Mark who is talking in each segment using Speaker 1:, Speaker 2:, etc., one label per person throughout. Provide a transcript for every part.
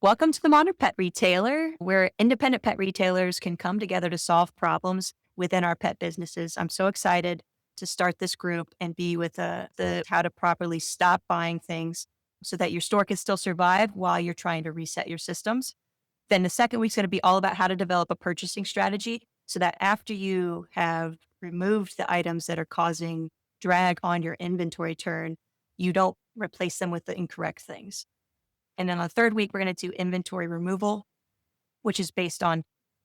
Speaker 1: Welcome to the Modern Pet Retailer, where independent pet retailers can come together to solve problems within our pet businesses. I'm so excited to start this group and be with the how to properly stop buying things so that your store can still survive while you're trying to reset your systems. Then the second week's going to be all about how to develop a purchasing strategy so that after you have removed the items that are causing drag on your inventory turn, you don't replace them with the incorrect things. And then on the third week, we're going to do inventory removal, which is based on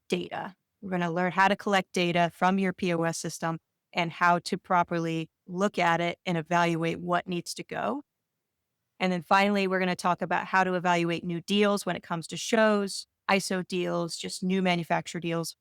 Speaker 1: data. We're going to learn how to collect data from your POS system and how to properly look at it and evaluate what needs to go. And then finally, we're going to talk about how to evaluate new deals when it comes to shows, ISO deals, just new manufacturer deals,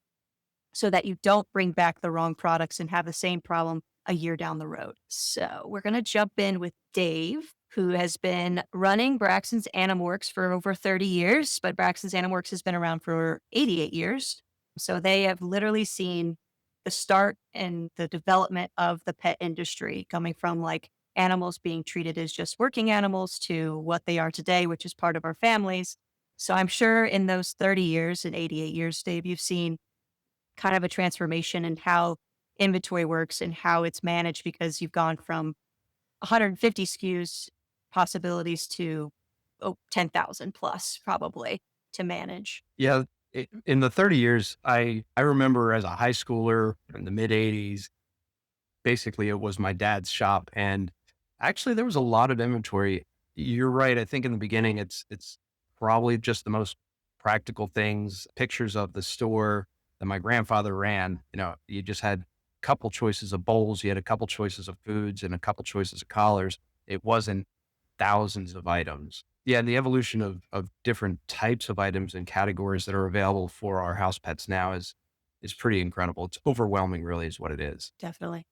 Speaker 1: so that you don't bring back the wrong products and have the same problem a year down the road. So we're going to jump in with Dave, who has been running Braxton's Animworks for over 30 years, but Braxton's Animworks has been around for 88 years. So they have literally seen the start and the development of the pet industry, coming from like animals being treated as just working animals to what they are today, which is part of our families. So I'm sure in those 30 years and 88 years, Dave, you've seen kind of a transformation in how inventory works and how it's managed, because you've gone from 150 SKUs possibilities to 10,000 plus probably to manage.
Speaker 2: Yeah, in the 30 years, I remember as a high schooler in the mid 80s, basically it was my dad's shop, and actually there was a lot of inventory. You're right. I think in the beginning, it's probably just the most practical things, pictures of the store that my grandfather ran. You just had a couple choices of bowls, you had a couple choices of foods, and a couple choices of collars. It wasn't thousands of items. Yeah, and the evolution of different types of items and categories that are available for our house pets now is pretty incredible. It's overwhelming, really, is what it is.
Speaker 1: Definitely.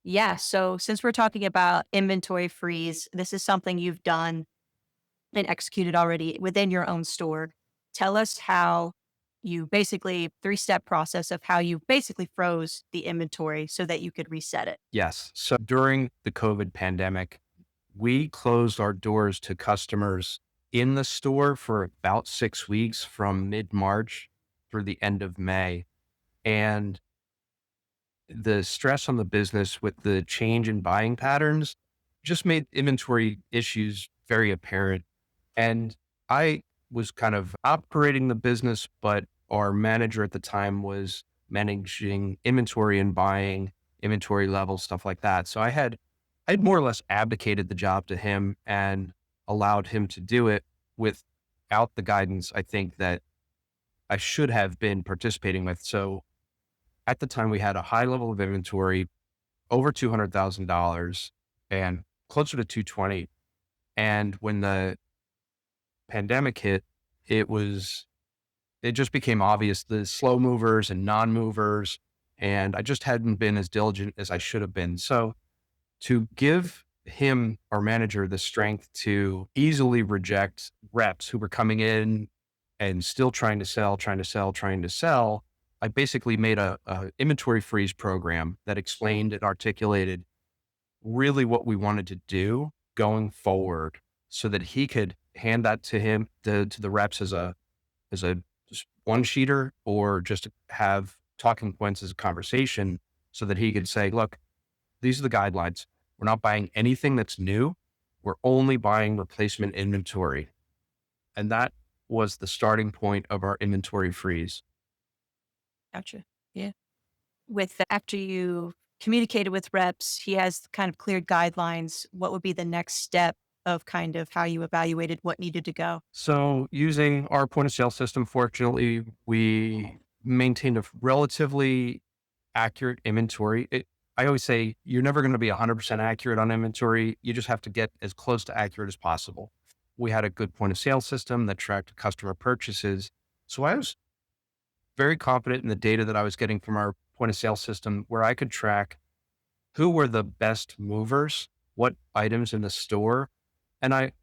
Speaker 1: Yeah. So since we're talking about inventory freeze, this is something you've done and executed already within your own store. Tell us how you basically three-step process of how you basically froze the inventory so that you could reset it.
Speaker 2: Yes. So during the COVID pandemic, we closed our doors to customers in the store for about 6 weeks from mid March through the end of May. And the stress on the business with the change in buying patterns just made inventory issues very apparent. And I was kind of operating the business, but our manager at the time was managing inventory and buying inventory levels, stuff like that. So I had more or less abdicated the job to him and allowed him to do it without the guidance I think that I should have been participating with. So at the time we had a high level of inventory, over $200,000 and closer to 220. And when the pandemic hit, it just became obvious the slow movers and non-movers. And I just hadn't been as diligent as I should have been. So to give him, our manager, the strength to easily reject reps who were coming in and still trying to sell, I basically made a inventory freeze program that explained and articulated really what we wanted to do going forward so that he could hand that to the reps as a just one sheeter, or just have talking points as a conversation so that he could say, look, these are the guidelines. We're not buying anything that's new. We're only buying replacement inventory. And that was the starting point of our inventory freeze.
Speaker 1: Gotcha. Yeah. After you communicated with reps, he has kind of clear guidelines. What would be the next step of kind of how you evaluated what needed to go?
Speaker 2: So using our point of sale system, fortunately, we maintained a relatively accurate inventory. I always say you're never going to be 100% accurate on inventory. You just have to get as close to accurate as possible. We had a good point of sale system that tracked customer purchases. So I was very confident in the data that I was getting from our point of sale system, where I could track who were the best movers, what items in the store. And I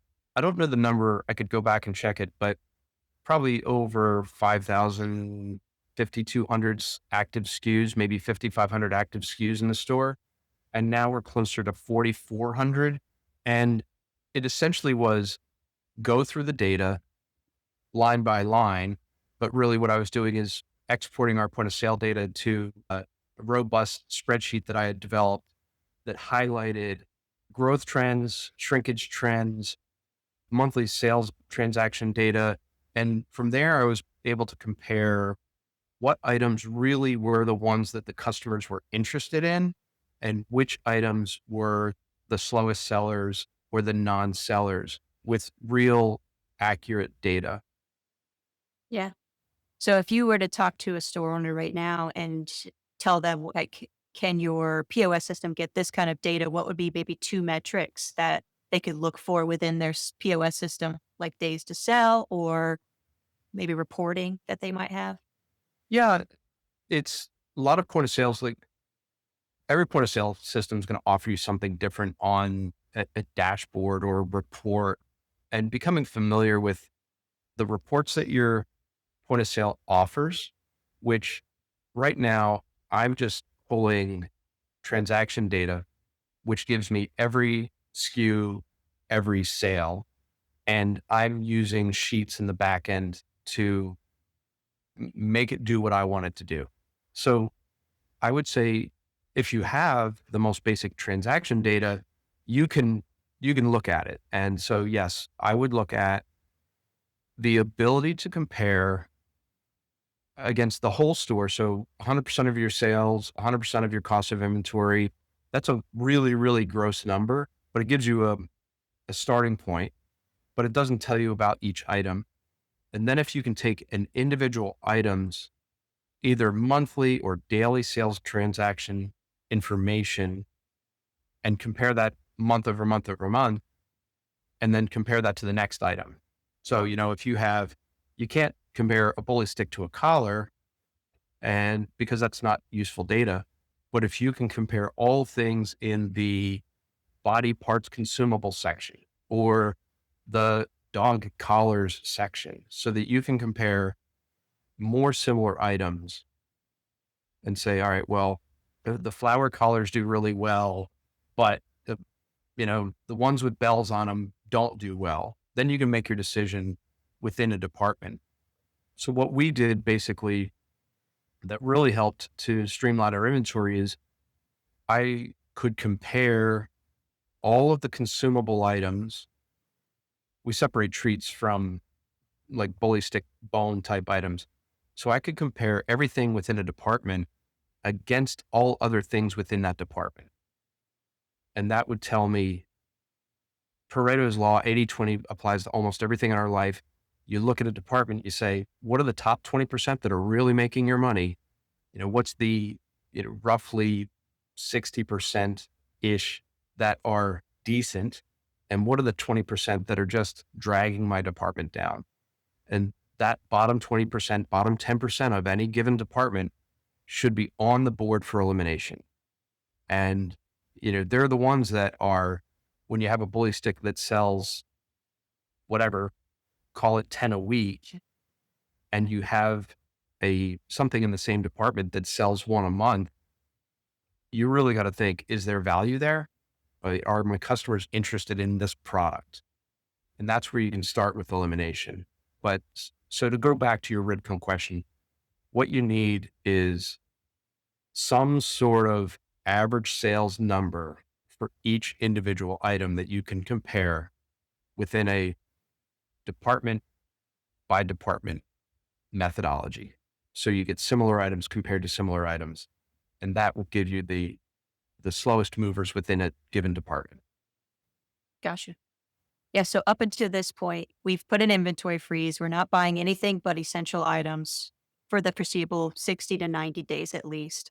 Speaker 2: don't know the number. I could go back and check it, but probably over 5,000, 5,200 active SKUs, maybe 5,500 active SKUs in the store. And now we're closer to 4,400. And it essentially was go through the data, line by line, but really what I was doing is exporting our point of sale data to a robust spreadsheet that I had developed that highlighted growth trends, shrinkage trends, monthly sales transaction data. And from there, I was able to compare what items really were the ones that the customers were interested in and which items were the slowest sellers or the non-sellers with real accurate data.
Speaker 1: Yeah. So if you were to talk to a store owner right now and tell them, like, can your POS system get this kind of data? What would be maybe two metrics that they could look for within their POS system, like days to sell or maybe reporting that they might have?
Speaker 2: Yeah, it's a lot of point of sales. Like every point of sale system is going to offer you something different on a dashboard or a report, and becoming familiar with the reports that your point of sale offers, which right now I'm just pulling transaction data, which gives me every SKU, every sale, and I'm using sheets in the back end to make it do what I want it to do. So I would say if you have the most basic transaction data, you can you can look at it. And so yes, I would look at the ability to compare against the whole store. So 100% of your sales, 100% of your cost of inventory. That's a really, really gross number, but it gives you a starting point, but it doesn't tell you about each item. And then if you can take an individual item's either monthly or daily sales transaction information and compare that month over month over month, and then compare that to the next item. So, if you can't compare a bully stick to a collar, and because that's not useful data. But if you can compare all things in the body parts consumable section or the dog collars section so that you can compare more similar items and say, all right, well, the flower collars do really well, but the ones with bells on them don't do well. Then you can make your decision within a department. So what we did basically that really helped to streamline our inventory is I could compare all of the consumable items. We separate treats from like bully stick bone type items. So I could compare everything within a department against all other things within that department. And that would tell me Pareto's law, 80/20 applies to almost everything in our life. You look at a department, you say, what are the top 20% that are really making your money? What's the, roughly 60% ish that are decent? And what are the 20% that are just dragging my department down? And that bottom 20%, bottom 10% of any given department should be on the board for elimination. And, they're the ones that are, when you have a bully stick that sells whatever, call it 10 a week, and you have something in the same department that sells one a month, you really got to think, is there value there? Are my customers interested in this product? And that's where you can start with elimination. But so to go back to your original question, what you need is some sort of average sales number for each individual item that you can compare within a department by department methodology. So you get similar items compared to similar items. And that will give you the slowest movers within a given department.
Speaker 1: Gotcha. Yeah. So up until this point, we've put an inventory freeze. We're not buying anything but essential items for the foreseeable 60 to 90 days at least.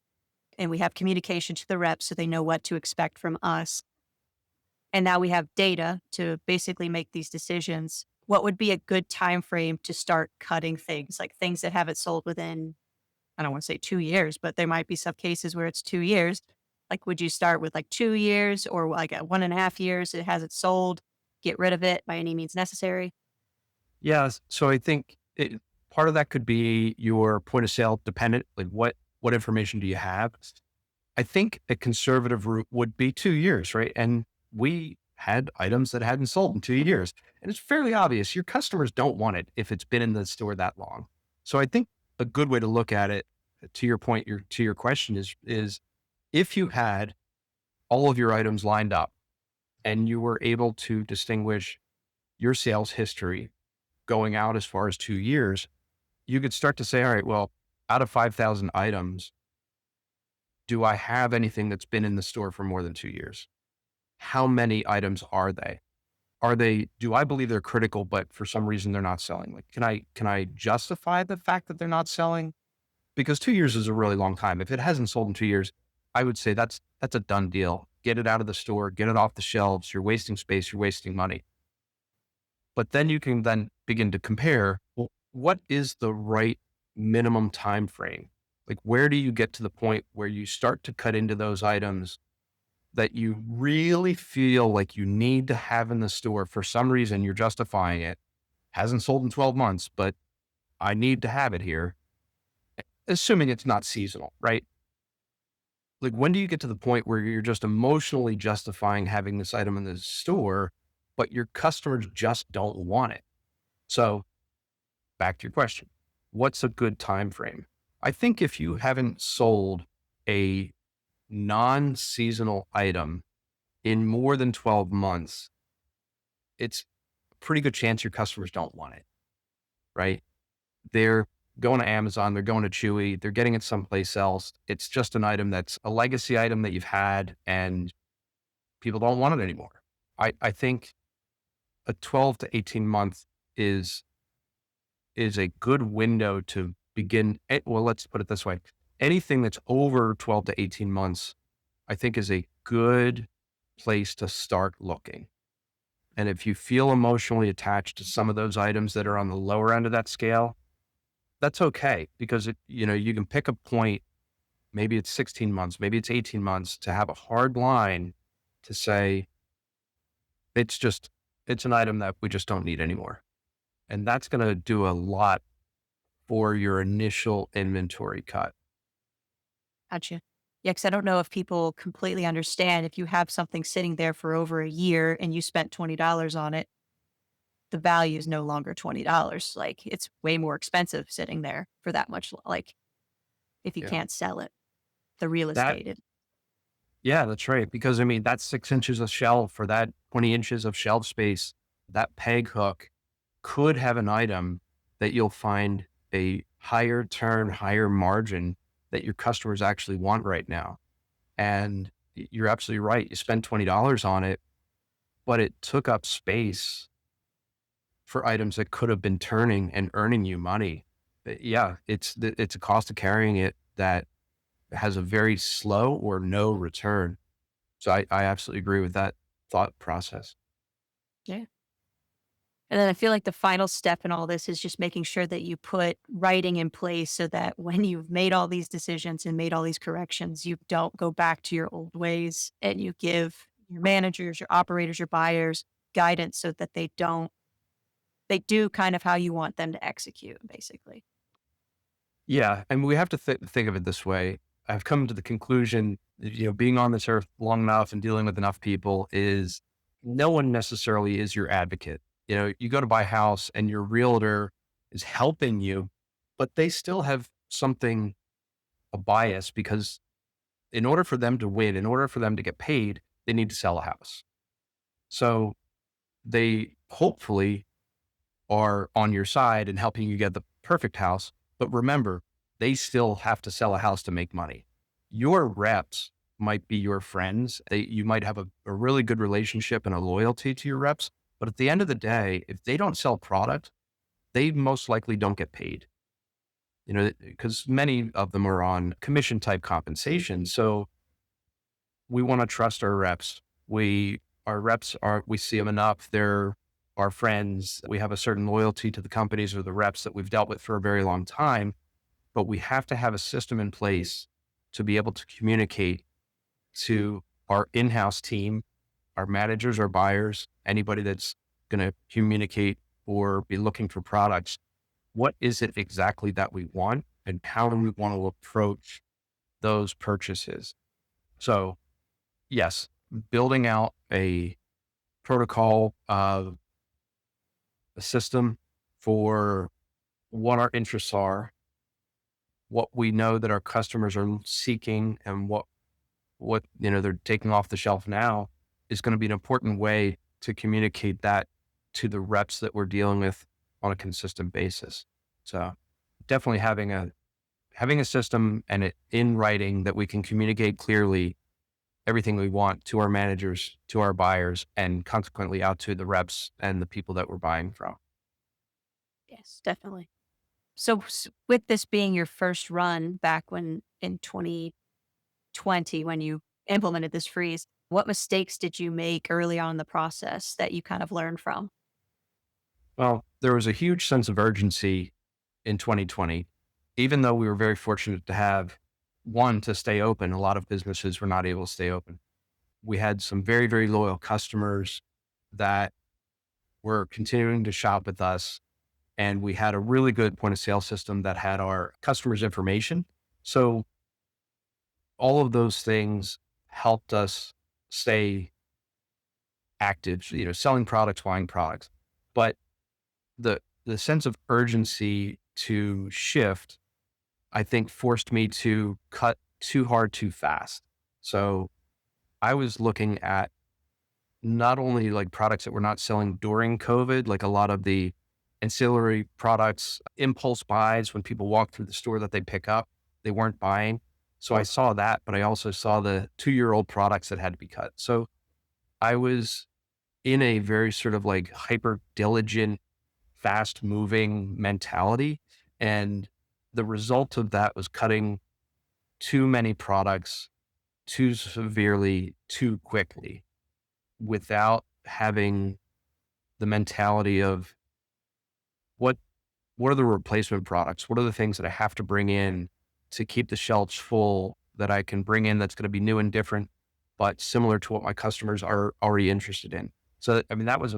Speaker 1: And we have communication to the reps so they know what to expect from us. And now we have data to basically make these decisions. What would be a good time frame to start cutting things, like things that haven't sold within, I don't want to say 2 years, but there might be some cases where it's 2 years. Like, would you start with like 2 years or like at 1.5 years? It hasn't sold. Get rid of it by any means necessary.
Speaker 2: Yeah. So I think part of that could be your point of sale dependent. Like what information do you have? I think a conservative route would be 2 years, right? And we had items that hadn't sold in 2 years. And it's fairly obvious your customers don't want it if it's been in the store that long. So I think a good way to look at it, to your point, to your question is if you had all of your items lined up and you were able to distinguish your sales history going out as far as 2 years, you could start to say, all right, well, out of 5,000 items, do I have anything that's been in the store for more than 2 years? How many items are they? Do I believe they're critical, but for some reason they're not selling? Like, can I justify the fact that they're not selling? Because 2 years is a really long time. If it hasn't sold in 2 years, I would say that's a done deal. Get it out of the store, get it off the shelves. You're wasting space, you're wasting money. But then you can then begin to compare, well, what is the right minimum time frame? Like, where do you get to the point where you start to cut into those items that you really feel like you need to have in the store for some reason? You're justifying it. Hasn't sold in 12 months, but I need to have it here, assuming it's not seasonal, right? Like, when do you get to the point where you're just emotionally justifying having this item in the store, but your customers just don't want it? So back to your question, what's a good time frame? I think if you haven't sold a non-seasonal item in more than 12 months, it's a pretty good chance your customers don't want it, right? They're going to Amazon, they're going to Chewy, they're getting it someplace else. It's just an item that's a legacy item that you've had and people don't want it anymore. I think a 12 to 18 month is a good window to begin. Well, let's put it this way. Anything that's over 12 to 18 months, I think is a good place to start looking. And if you feel emotionally attached to some of those items that are on the lower end of that scale, that's okay because you can pick a point. Maybe it's 16 months, maybe it's 18 months to have a hard line to say, it's an item that we just don't need anymore. And that's going to do a lot for your initial inventory cut.
Speaker 1: Gotcha. Yeah, because I don't know if people completely understand if you have something sitting there for over a year and you spent $20 on it, the value is no longer $20. Like it's way more expensive sitting there for that much. Like if you
Speaker 2: Yeah.
Speaker 1: can't sell it, the real
Speaker 2: That,
Speaker 1: estate.
Speaker 2: yeah, that's right. Because I mean, that's 6 inches of shelf for that 20 inches of shelf space. That peg hook could have an item that you'll find a higher turn, higher margin that your customers actually want right now. And you're absolutely right. You spend $20 on it, but it took up space for items that could have been turning and earning you money. Yeah, it's a cost of carrying it that has a very slow or no return. So I absolutely agree with that thought process.
Speaker 1: Yeah. And then I feel like the final step in all this is just making sure that you put writing in place so that when you've made all these decisions and made all these corrections, you don't go back to your old ways and you give your managers, your operators, your buyers guidance so that they do kind of how you want them to execute, basically.
Speaker 2: Yeah, and we have to think of it this way. I've come to the conclusion, being on this earth long enough and dealing with enough people is no one necessarily is your advocate. You go to buy a house and your realtor is helping you, but they still have a bias because in order for them to win, in order for them to get paid, they need to sell a house. So they hopefully are on your side and helping you get the perfect house. But remember, they still have to sell a house to make money. Your reps might be your friends. You might have a really good relationship and a loyalty to your reps. But at the end of the day, if they don't sell product, they most likely don't get paid. Because many of them are on commission type compensation. So we want to trust our reps. We see them enough. They're our friends. We have a certain loyalty to the companies or the reps that we've dealt with for a very long time, but we have to have a system in place to be able to communicate to our in-house team, our managers, our buyers, anybody that's going to communicate or be looking for products. What is it exactly that we want and how do we want to approach those purchases? So yes, building out a protocol, a system for what our interests are, what we know that our customers are seeking, and what they're taking off the shelf now is going to be an important way to communicate that to the reps that we're dealing with on a consistent basis. So definitely having a system and it in writing that we can communicate clearly everything we want to our managers, to our buyers, and consequently out to the reps and the people that we're buying from.
Speaker 1: Yes, definitely. So, with this being your first run back when in 2020, when you implemented this freeze, what mistakes did you make early on in the process that you kind of learned from?
Speaker 2: Well, there was a huge sense of urgency in 2020, even though we were very fortunate to have one to stay open. A lot of businesses were not able to stay open. We had some very, very loyal customers that were continuing to shop with us. And we had a really good point of sale system that had our customers' information. So all of those things helped us stay active, selling products, buying products. But the sense of urgency to shift, I think, forced me to cut too hard too fast. So I was looking at not only like products that were not selling during COVID, like a lot of the ancillary products, impulse buys when people walk through the store that they pick up, they weren't buying. So I saw that, but I also saw the 2-year-old products that had to be cut. So I was in a very sort of like hyper diligent, fast moving mentality. And the result of that was cutting too many products too severely, too quickly, without having the mentality of what what are the replacement products? What are the things that I have to bring in to keep the shelves full that I can bring in that's going to be new and different, but similar to what my customers are already interested in. So, I mean, I would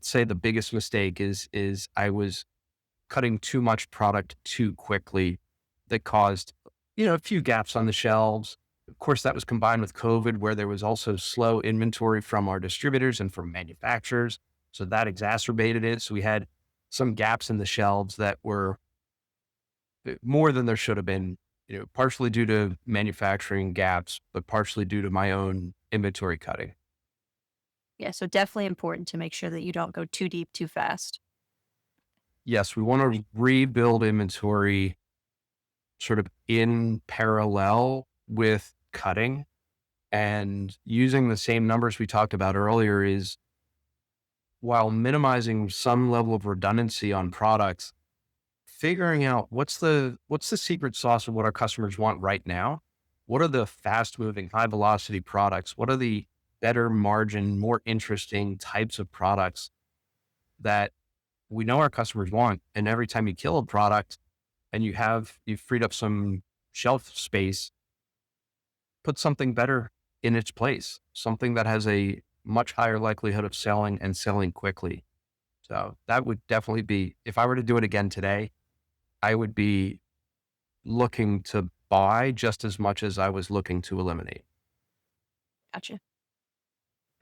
Speaker 2: say the biggest mistake is I was cutting too much product too quickly that caused, a few gaps on the shelves. Of course, that was combined with COVID, where there was also slow inventory from our distributors and from manufacturers. So that exacerbated it. So we had some gaps in the shelves that were more than there should have been, partially due to manufacturing gaps, but partially due to my own inventory cutting.
Speaker 1: Yeah, so definitely important to make sure that you don't go too deep too fast.
Speaker 2: Yes, we want to rebuild inventory sort of in parallel with cutting, and using the same numbers we talked about earlier is while minimizing some level of redundancy on products, figuring out what's the secret sauce of what our customers want right now. What are the fast moving, high velocity products? What are the better margin, more interesting types of products that we know our customers want? And every time you kill a product and you've freed up some shelf space, put something better in its place, something that has a much higher likelihood of selling and selling quickly. So that would definitely be, if I were to do it again today, I would be looking to buy just as much as I was looking to eliminate.
Speaker 1: Gotcha.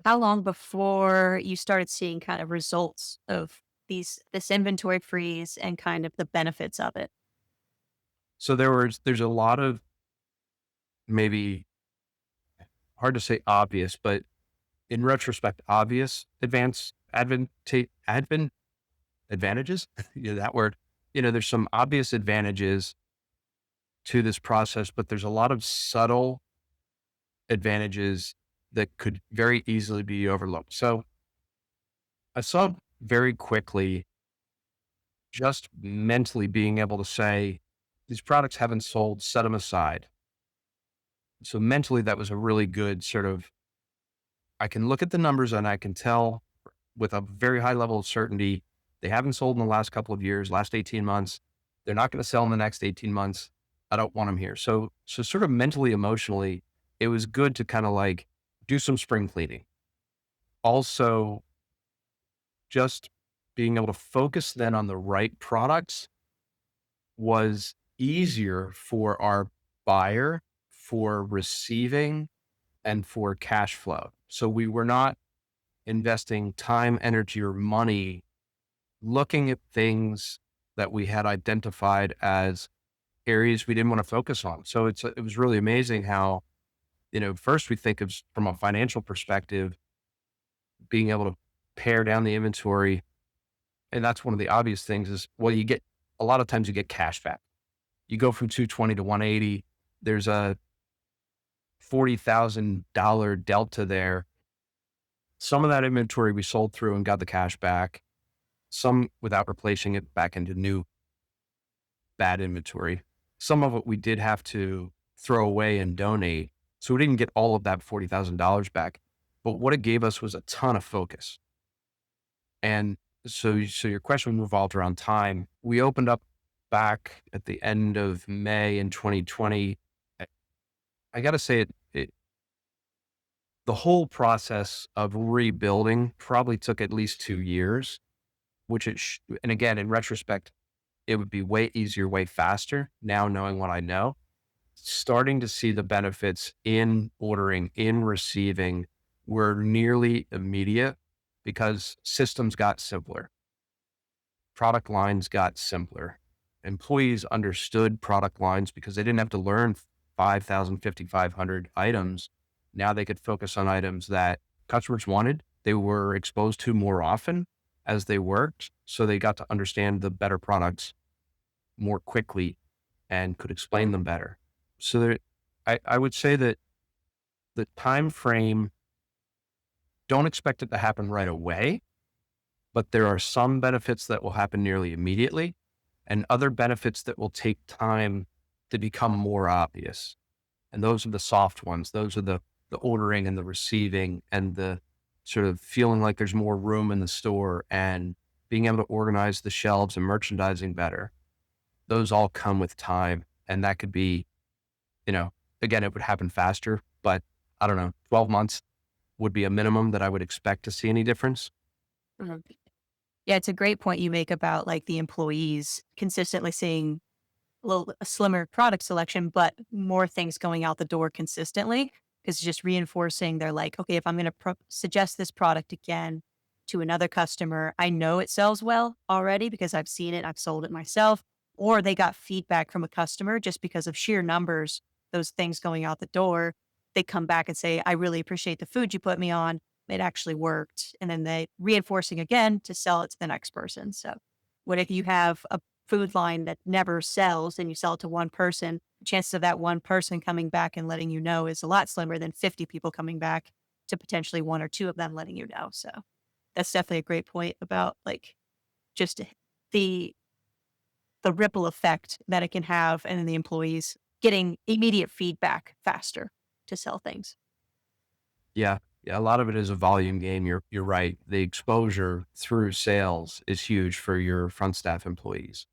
Speaker 1: How long before you started seeing kind of results of this inventory freeze and kind of the benefits of it?
Speaker 2: So there's a lot of, maybe hard to say obvious, but in retrospect, obvious advantages. That word. There's some obvious advantages to this process, but there's a lot of subtle advantages that could very easily be overlooked. So I saw very quickly, just mentally being able to say, these products haven't sold, set them aside. So mentally, that was a really good sort of, I can look at the numbers and I can tell with a very high level of certainty, they haven't sold in the last couple of years, last 18 months. They're not going to sell in the next 18 months. I don't want them here. So sort of mentally, emotionally, it was good to kind of like do some spring cleaning. Also, just being able to focus then on the right products was easier for our buyer, for receiving, and for cash flow. So we were not investing time, energy, or money looking at things that we had identified as areas we didn't want to focus on. So it was really amazing how, first we think of from a financial perspective, being able to pare down the inventory. And that's one of the obvious things is, well, a lot of times you get cash back. You go from 220 to 180. There's a $40,000 delta there. Some of that inventory we sold through and got the cash back, some without replacing it back into new bad inventory. Some of it we did have to throw away and donate. So we didn't get all of that $40,000 back. But what it gave us was a ton of focus. And so your question revolved around time. We opened up back at the end of May in 2020. I got to say the whole process of rebuilding probably took at least 2 years, which and again, in retrospect, it would be way easier, way faster now knowing what I know. Starting to see the benefits in ordering, in receiving were nearly immediate because systems got simpler. Product lines got simpler. Employees understood product lines because they didn't have to learn 5,000, 5,500 items. Now they could focus on items that customers wanted, they were exposed to more often as they worked. So they got to understand the better products more quickly and could explain them better. So I would say that the time frame, don't expect it to happen right away, but there are some benefits that will happen nearly immediately and other benefits that will take time to become more obvious. And those are the soft ones. Those are the ordering and the receiving and the sort of feeling like there's more room in the store and being able to organize the shelves and merchandising better. Those all come with time. And that could be, again, it would happen faster, but I don't know, 12 months would be a minimum that I would expect to see any difference.
Speaker 1: Mhm. Yeah, it's a great point you make about like the employees consistently seeing a slimmer product selection, but more things going out the door consistently is just reinforcing they're like, okay, if I'm going to suggest this product again to another customer, I know it sells well already because I've seen it, I've sold it myself, or they got feedback from a customer just because of sheer numbers, those things going out the door. They come back and say, I really appreciate the food you put me on. It actually worked. And then they reinforcing again to sell it to the next person. So what if you have a food line that never sells and you sell it to one person, the chances of that one person coming back and letting you know is a lot slimmer than 50 people coming back to potentially one or two of them letting you know. So that's definitely a great point about like just the the ripple effect that it can have and then the employees getting immediate feedback faster to sell things.
Speaker 2: Yeah. Yeah. A lot of it is a volume game. You're right. The exposure through sales is huge for your front staff employees.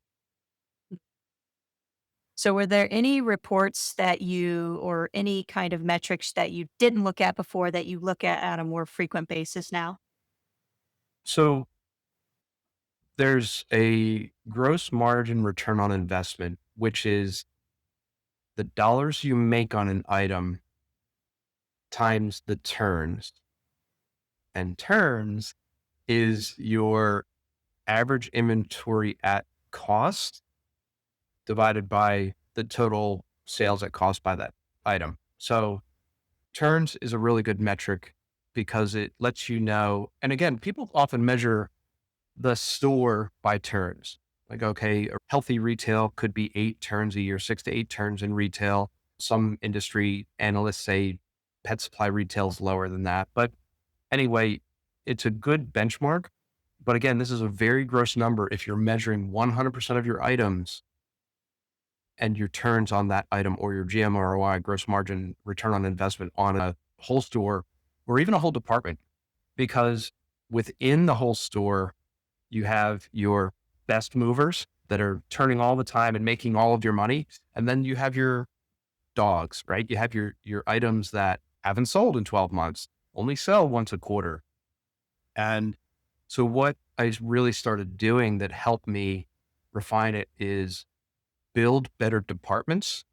Speaker 1: So were there any reports that you or any kind of metrics that you didn't look at before that you look at a more frequent basis now?
Speaker 2: So there's a gross margin return on investment, which is the dollars you make on an item times the turns. And turns is your average inventory at cost divided by the total sales at cost by that item. So turns is a really good metric because it lets you know. And again, people often measure the store by turns. Like, okay, a healthy retail could be 8 turns a year, 6 to 8 turns in retail. Some industry analysts say pet supply retail is lower than that. But anyway, it's a good benchmark. But again, this is a very gross number. If you're measuring 100% of your items and your turns on that item or your GMROI, gross margin return on investment on a whole store or even a whole department, because within the whole store, you have your best movers that are turning all the time and making all of your money. And then you have your dogs, right? You have your items that haven't sold in 12 months, only sell once a quarter. And so what I really started doing that helped me refine it is build better departments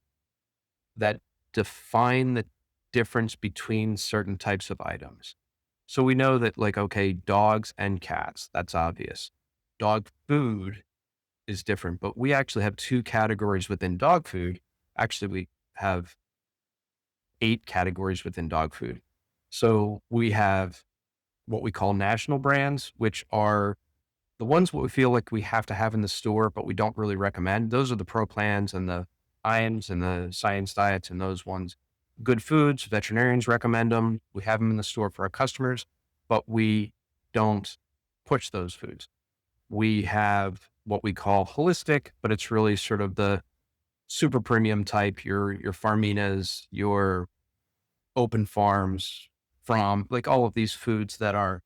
Speaker 2: that define the difference between certain types of items. So we know that like, okay, dogs and cats, that's obvious. Dog food is different, but we actually have two categories within dog food. Actually, we have 8 categories within dog food. So we have what we call national brands, which are the ones what we feel like we have to have in the store, but we don't really recommend. Those are the Pro Plans and the IAMS and the Science Diets and those ones. Good foods, veterinarians recommend them. We have them in the store for our customers, but we don't push those foods. We have what we call holistic, but it's really sort of the super premium type, your Farminas, your open farms, from like all of these foods that are,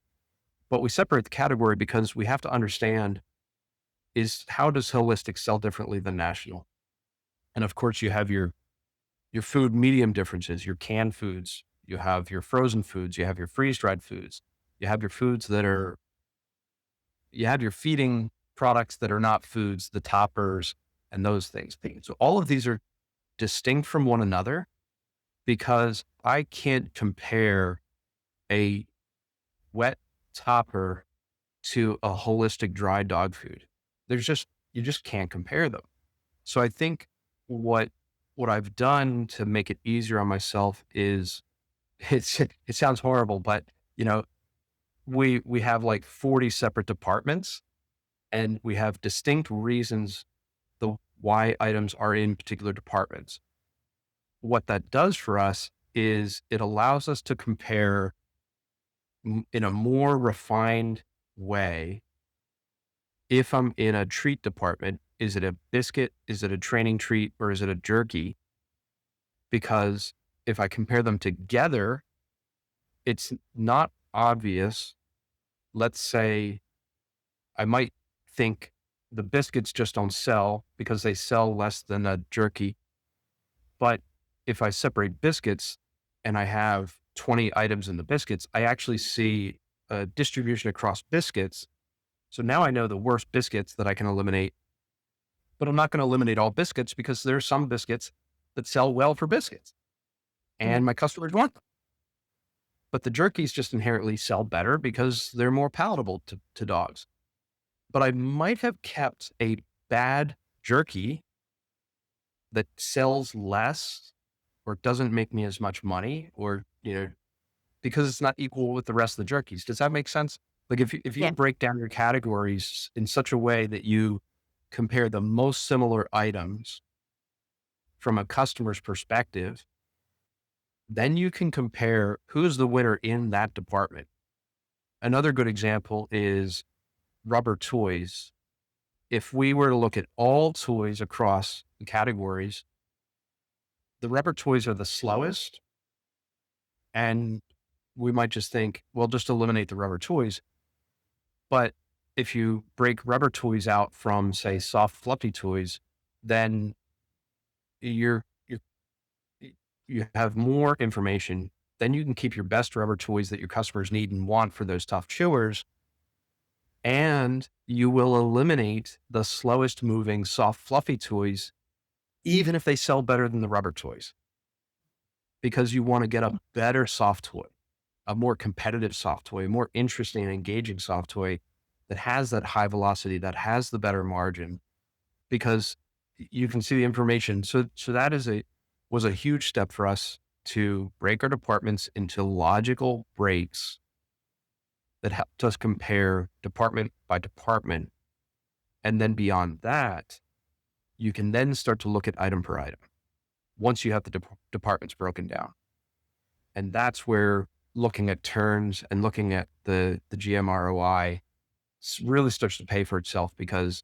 Speaker 2: but we separate the category because we have to understand is how does holistic sell differently than national? And of course you have your food medium differences, your canned foods, you have your frozen foods, you have your freeze dried foods, you have your foods that are, you have your feeding products that are not foods, the toppers and those things. So all of these are distinct from one another because I can't compare a wet topper to a holistic dry dog food. There's just, you just can't compare them. So I think what I've done to make it easier on myself is it sounds horrible, but you know, we have like 40 separate departments and we have distinct reasons the why items are in particular departments. What that does for us is it allows us to compare in a more refined way. If I'm in a treat department, is it a biscuit? Is it a training treat? Or is it a jerky? Because if I compare them together, it's not obvious. Let's say I might think the biscuits just don't sell because they sell less than a jerky. But if I separate biscuits and I have 20 items in the biscuits, I actually see a distribution across biscuits. So now I know the worst biscuits that I can eliminate, but I'm not going to eliminate all biscuits because there are some biscuits that sell well for biscuits and
Speaker 1: Mhm.
Speaker 2: my customers want them. But the jerkies just inherently sell better because they're more palatable to dogs. But I might have kept a bad jerky that sells less or doesn't make me as much money or, you know, because it's not equal with the rest of the jerkies. Does that make sense? Like if you
Speaker 1: Yeah.
Speaker 2: break down your categories in such a way that you compare the most similar items from a customer's perspective, then you can compare who's the winner in that department. Another good example is rubber toys. If we were to look at all toys across the categories, the rubber toys are the slowest. And we might just think, well, just eliminate the rubber toys. But if you break rubber toys out from, say, soft, fluffy toys, then you're you have more information. Then you can keep your best rubber toys that your customers need and want for those tough chewers. And you will eliminate the slowest moving soft, fluffy toys, even if they sell better than the rubber toys, because you want to get a better soft toy, a more competitive soft toy, a more interesting and engaging soft toy that has that high velocity, that has the better margin, because you can see the information. So that was a huge step for us to break our departments into logical breaks that helped us compare department by department. And then beyond that, you can then start to look at item per item once you have the departments broken down. And that's where looking at turns and looking at the GMROI really starts to pay for itself because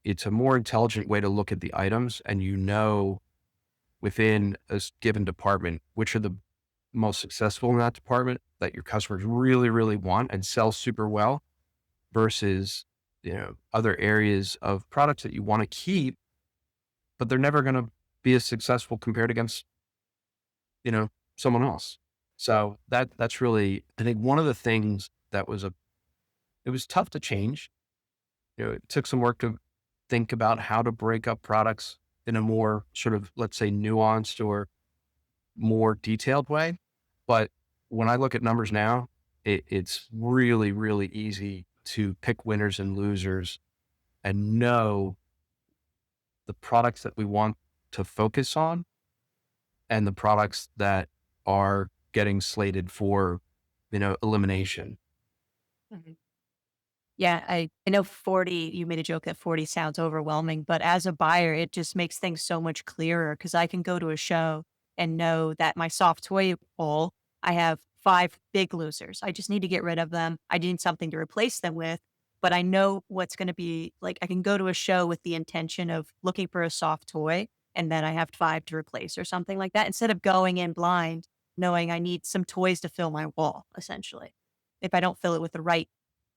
Speaker 2: it's a more intelligent way to look at the items and you know within a given department which are the most successful in that department that your customers really, really want and sell super well versus, you know, other areas of products that you want to keep, but they're never going to be as successful compared against, you know, someone else. So that's really, I think one of the things that was it was tough to change. You know, it took some work to think about how to break up products in a more sort of, let's say, nuanced or more detailed way. But when I look at numbers now, it's really, really easy to pick winners and losers and know the products that we want to focus on and the products that are getting slated for, elimination.
Speaker 1: Mhm. Yeah, I know 40, you made a joke that 40 sounds overwhelming, but as a buyer, it just makes things so much clearer because I can go to a show and know that my soft toy bowl, I have 5 big losers. I just need to get rid of them. I need something to replace them with, but I know what's gonna be like, I can go to a show with the intention of looking for a soft toy, and then I have 5 to replace or something like that, instead of going in blind, knowing I need some toys to fill my wall, essentially. If I don't fill it with the right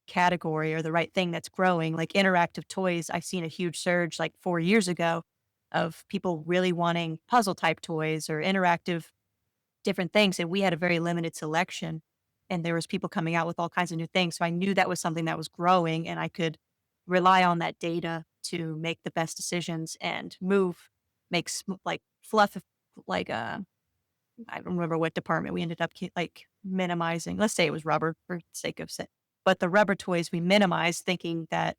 Speaker 1: category or the right thing that's growing, like interactive toys. I've seen a huge surge like 4 years ago of people really wanting puzzle type toys or interactive different things. And we had a very limited selection and there was people coming out with all kinds of new things. So I knew that was something that was growing and I could rely on that data to make the best decisions and like fluff, like, I don't remember what department we ended up like minimizing. Let's say it was rubber for sake of it. But the rubber toys we minimized thinking that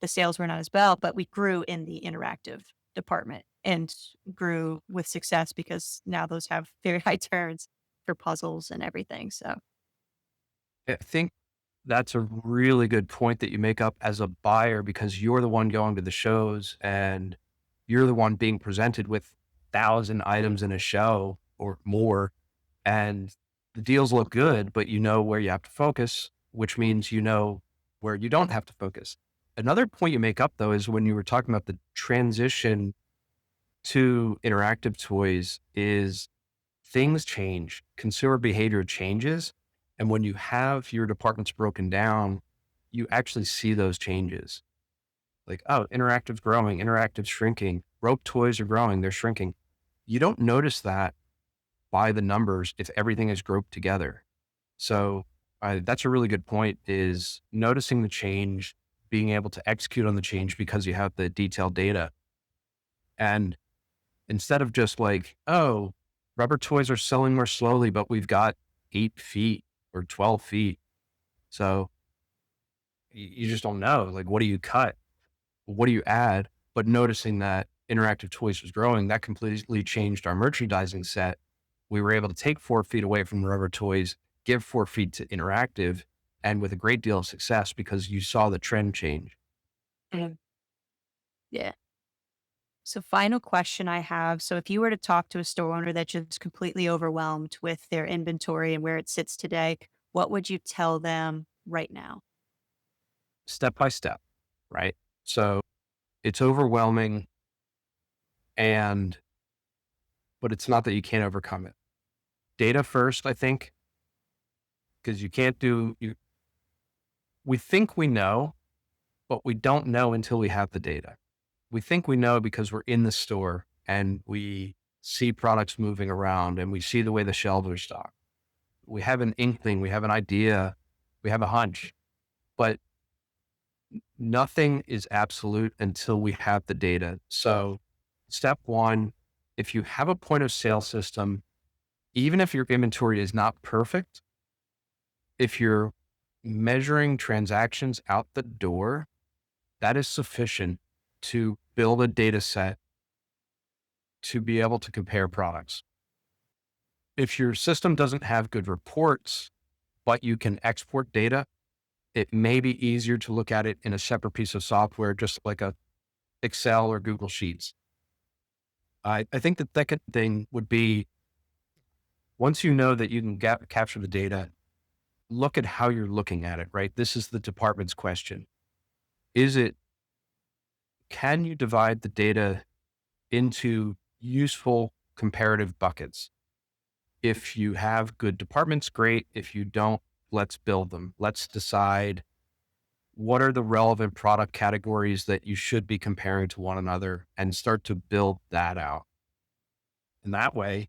Speaker 1: the sales were not as well, but we grew in the interactive department and grew with success because now those have very high turns for puzzles and everything. So
Speaker 2: I think that's a really good point that you make up as a buyer because you're the one going to the shows and you're the one being presented with 1,000 items in a show or more. And the deals look good, but you know where you have to focus, which means you know where you don't have to focus. Another point you make up though is when you were talking about the transition to interactive toys is things change, consumer behavior changes. And when you have your departments broken down, you actually see those changes. Like, oh, interactive's growing, interactive's shrinking, rope toys are growing, they're shrinking. You don't notice that by the numbers if everything is grouped together. So that's a really good point is noticing the change, being able to execute on the change because you have the detailed data. And instead of just like, oh, rubber toys are selling more slowly, but we've got 8 feet or 12 feet. So you just don't know. Like, what do you cut? What do you add? But noticing that interactive toys was growing, that completely changed our merchandising set. We were able to take 4 feet away from rubber toys, give 4 feet to interactive, and with a great deal of success because you saw the trend change.
Speaker 1: mhm. Yeah. So final question I have. So if you were to talk to a store owner that's just completely overwhelmed with their inventory and where it sits today, what would you tell them right now?
Speaker 2: Step by step, right? So it's overwhelming and but it's not that you can't overcome it. Data first, I think, because you can't do you we think we know, but we don't know until we have the data. We think we know because we're in the store and we see products moving around and we see the way the shelves are stocked. We have an inkling, we have an idea, we have a hunch, but nothing is absolute until we have the data. So, step one, if you have a point of sale system, even if your inventory is not perfect, if you're measuring transactions out the door, that is sufficient to build a data set to be able to compare products. If your system doesn't have good reports, but you can export data, it may be easier to look at it in a separate piece of software, just like a Excel or Google Sheets. I think the second thing would be once you know that you can capture the data, look at how you're looking at it, right? This is the department's question. Is it, can you divide the data into useful comparative buckets? If you have good departments, great. If you don't, let's build them. Let's decide what are the relevant product categories that you should be comparing to one another and start to build that out. And that way,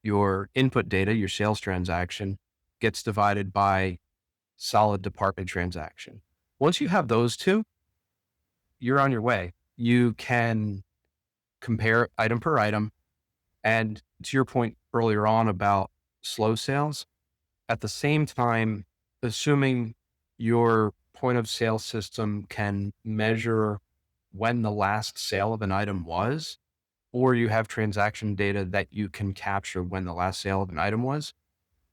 Speaker 2: your input data, your sales transaction gets divided by solid department transaction. Once you have those two, you're on your way. You can compare item per item. And to your point earlier on about slow sales, At the same time, assuming your point of sale system can measure when the last sale of an item was, or you have transaction data that you can capture when the last sale of an item was,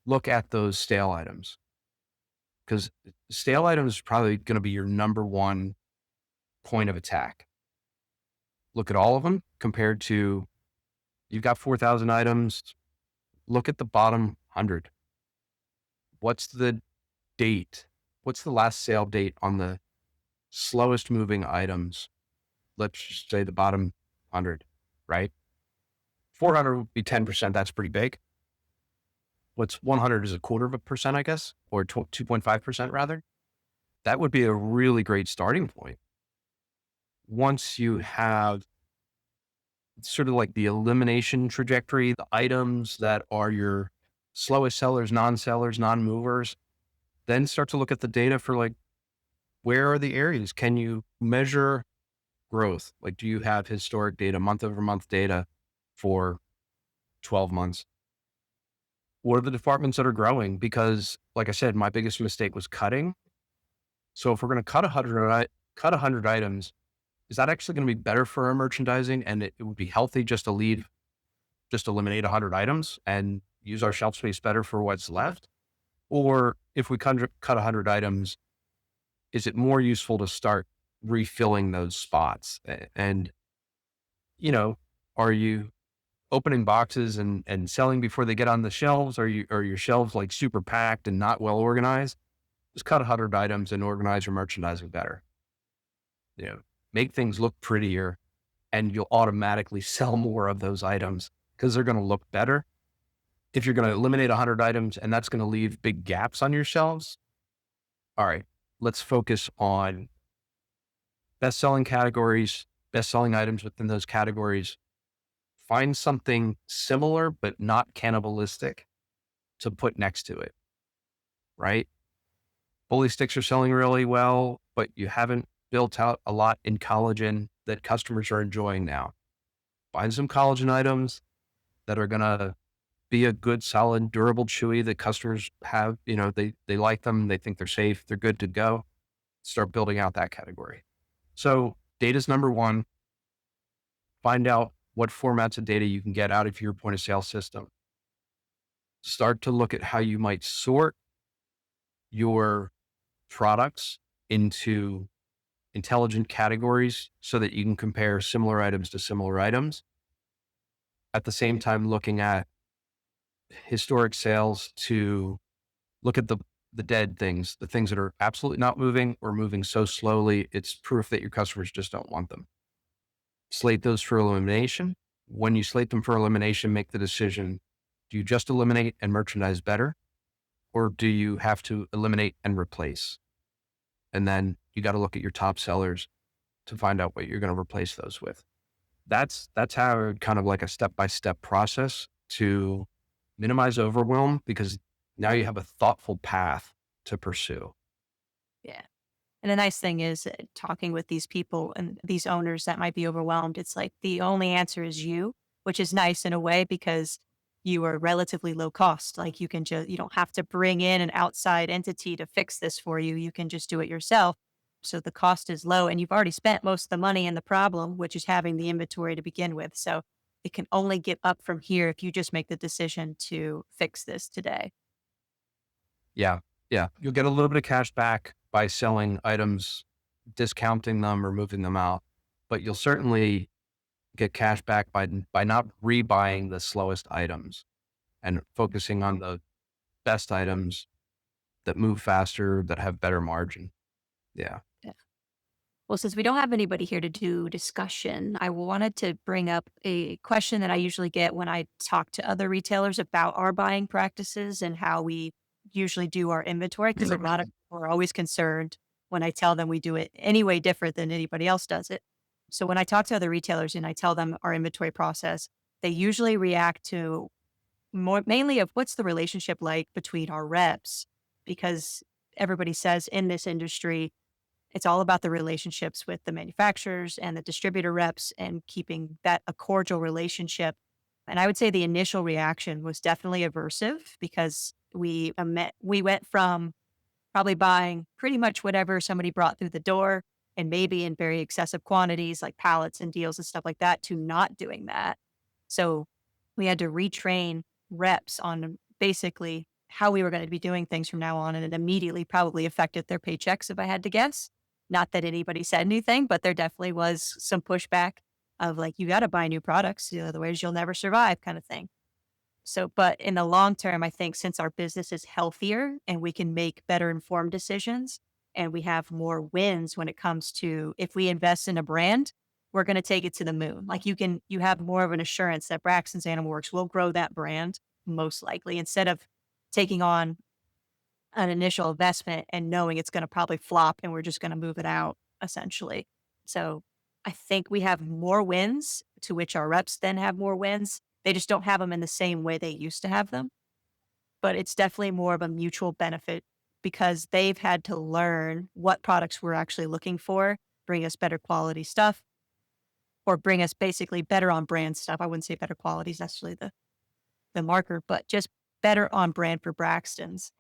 Speaker 2: look at those stale items, because stale items is probably going to be your number one point of attack. Look at all of them compared to you've got 4,000 items. Look at the bottom 100. What's the date? What's the last sale date on the slowest moving items? Let's just say the bottom 100, right? 400 would be 10%. That's pretty big. What's 100 is a quarter of a percent, I guess, or 2.5% rather. That would be a really great starting point. Once you have sort of like the elimination trajectory, the items that are your slowest sellers, non-movers, then start to look at the data for like, where are the areas? Can you measure growth? Like, do you have historic data, month over month data for 12 months? What are the departments that are growing? Because like I said, my biggest mistake was cutting. So if we're going to cut 100 items, is that actually going to be better for our merchandising? And it would be healthy just to eliminate 100 items and use our shelf space better for what's left? Or if we cut 100 items, is it more useful to start refilling those spots? And, you know, are you opening boxes and selling before they get on the shelves? Are your shelves like super packed and not well organized? Just cut 100 items and organize your merchandising better. You know, make things look prettier, and you'll automatically sell more of those items because they're going to look better. If you're going to eliminate 100 items and that's going to leave big gaps on your shelves, all right, let's focus on best selling categories, best selling items within those categories. Find something similar but not cannibalistic to put next to it, right? Bully sticks are selling really well, but you haven't built out a lot in collagen that customers are enjoying now. Find some collagen items that are going to be a good, solid, durable chewy that customers have. You know, they like them. They think they're safe. They're good to go. Start building out that category. So data's number one. Find out what formats of data you can get out of your point of sale system. Start to look at how you might sort your products into intelligent categories so that you can compare similar items to similar items. At the same time, looking at historic sales to look at the dead things, the things that are absolutely not moving or moving so slowly, it's proof that your customers just don't want them. Slate those for elimination. When you slate them for elimination, make the decision, do you just eliminate and merchandise better? Or do you have to eliminate and replace? And then you got to look at your top sellers to find out what you're going to replace those with. That's how kind of like a step-by-step process to minimize overwhelm, because now you have a thoughtful path to pursue.
Speaker 1: Yeah. And the nice thing is talking with these people and these owners that might be overwhelmed, it's like the only answer is you, which is nice in a way because you are relatively low cost. Like you don't have to bring in an outside entity to fix this for you. You can just do it yourself. So the cost is low and you've already spent most of the money in the problem, which is having the inventory to begin with. So it can only get up from here if you just make the decision to fix this today.
Speaker 2: Yeah. Yeah. You'll get a little bit of cash back by selling items, discounting them or moving them out, but you'll certainly get cash back by not rebuying the slowest items and focusing on the best items that move faster, that have better margin. Yeah.
Speaker 1: Well, since we don't have anybody here to do discussion, I wanted to bring up a question that I usually get when I talk to other retailers about our buying practices and how we usually do our inventory. Because a lot of people are always concerned when I tell them we do it any way different than anybody else does it. So when I talk to other retailers and I tell them our inventory process, they usually react to more mainly of what's the relationship like between our reps, because everybody says in this industry, it's all about the relationships with the manufacturers and the distributor reps and keeping that a cordial relationship. And I would say the initial reaction was definitely aversive because We went from probably buying pretty much whatever somebody brought through the door and maybe in very excessive quantities like pallets and deals and stuff like that to not doing that. So we had to retrain reps on basically how we were going to be doing things from now on. And it immediately probably affected their paychecks if I had to guess. Not that anybody said anything, but there definitely was some pushback of like, you got to buy new products, otherwise you'll never survive kind of thing. So, but in the long term, I think since our business is healthier and we can make better informed decisions and we have more wins when it comes to if we invest in a brand, we're going to take it to the moon. Like you have more of an assurance that Braxton's Animal Works will grow that brand most likely instead of taking on an initial investment and knowing it's going to probably flop and we're just going to move it out essentially. So I think we have more wins to which our reps then have more wins. They just don't have them in the same way they used to have them. But it's definitely more of a mutual benefit because they've had to learn what products we're actually looking for, bring us better quality stuff, or bring us basically better on brand stuff. I wouldn't say better quality is necessarily the marker, but just better on brand for Braxton's.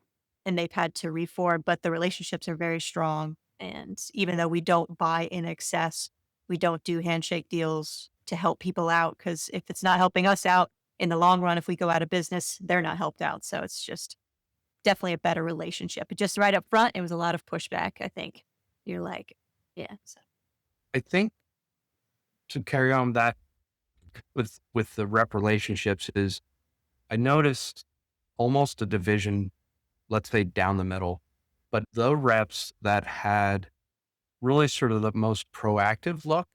Speaker 1: And they've had to reform, but the relationships are very strong. And even though we don't buy in excess, we don't do handshake deals to help people out because if it's not helping us out in the long run, if we go out of business, they're not helped out. So it's just definitely a better relationship. But just right up front, it was a lot of pushback, I think. You're like, yeah. So.
Speaker 2: I think to carry on that with the rep relationships is I noticed almost a division, let's say down the middle, but the reps that had really sort of the most proactive look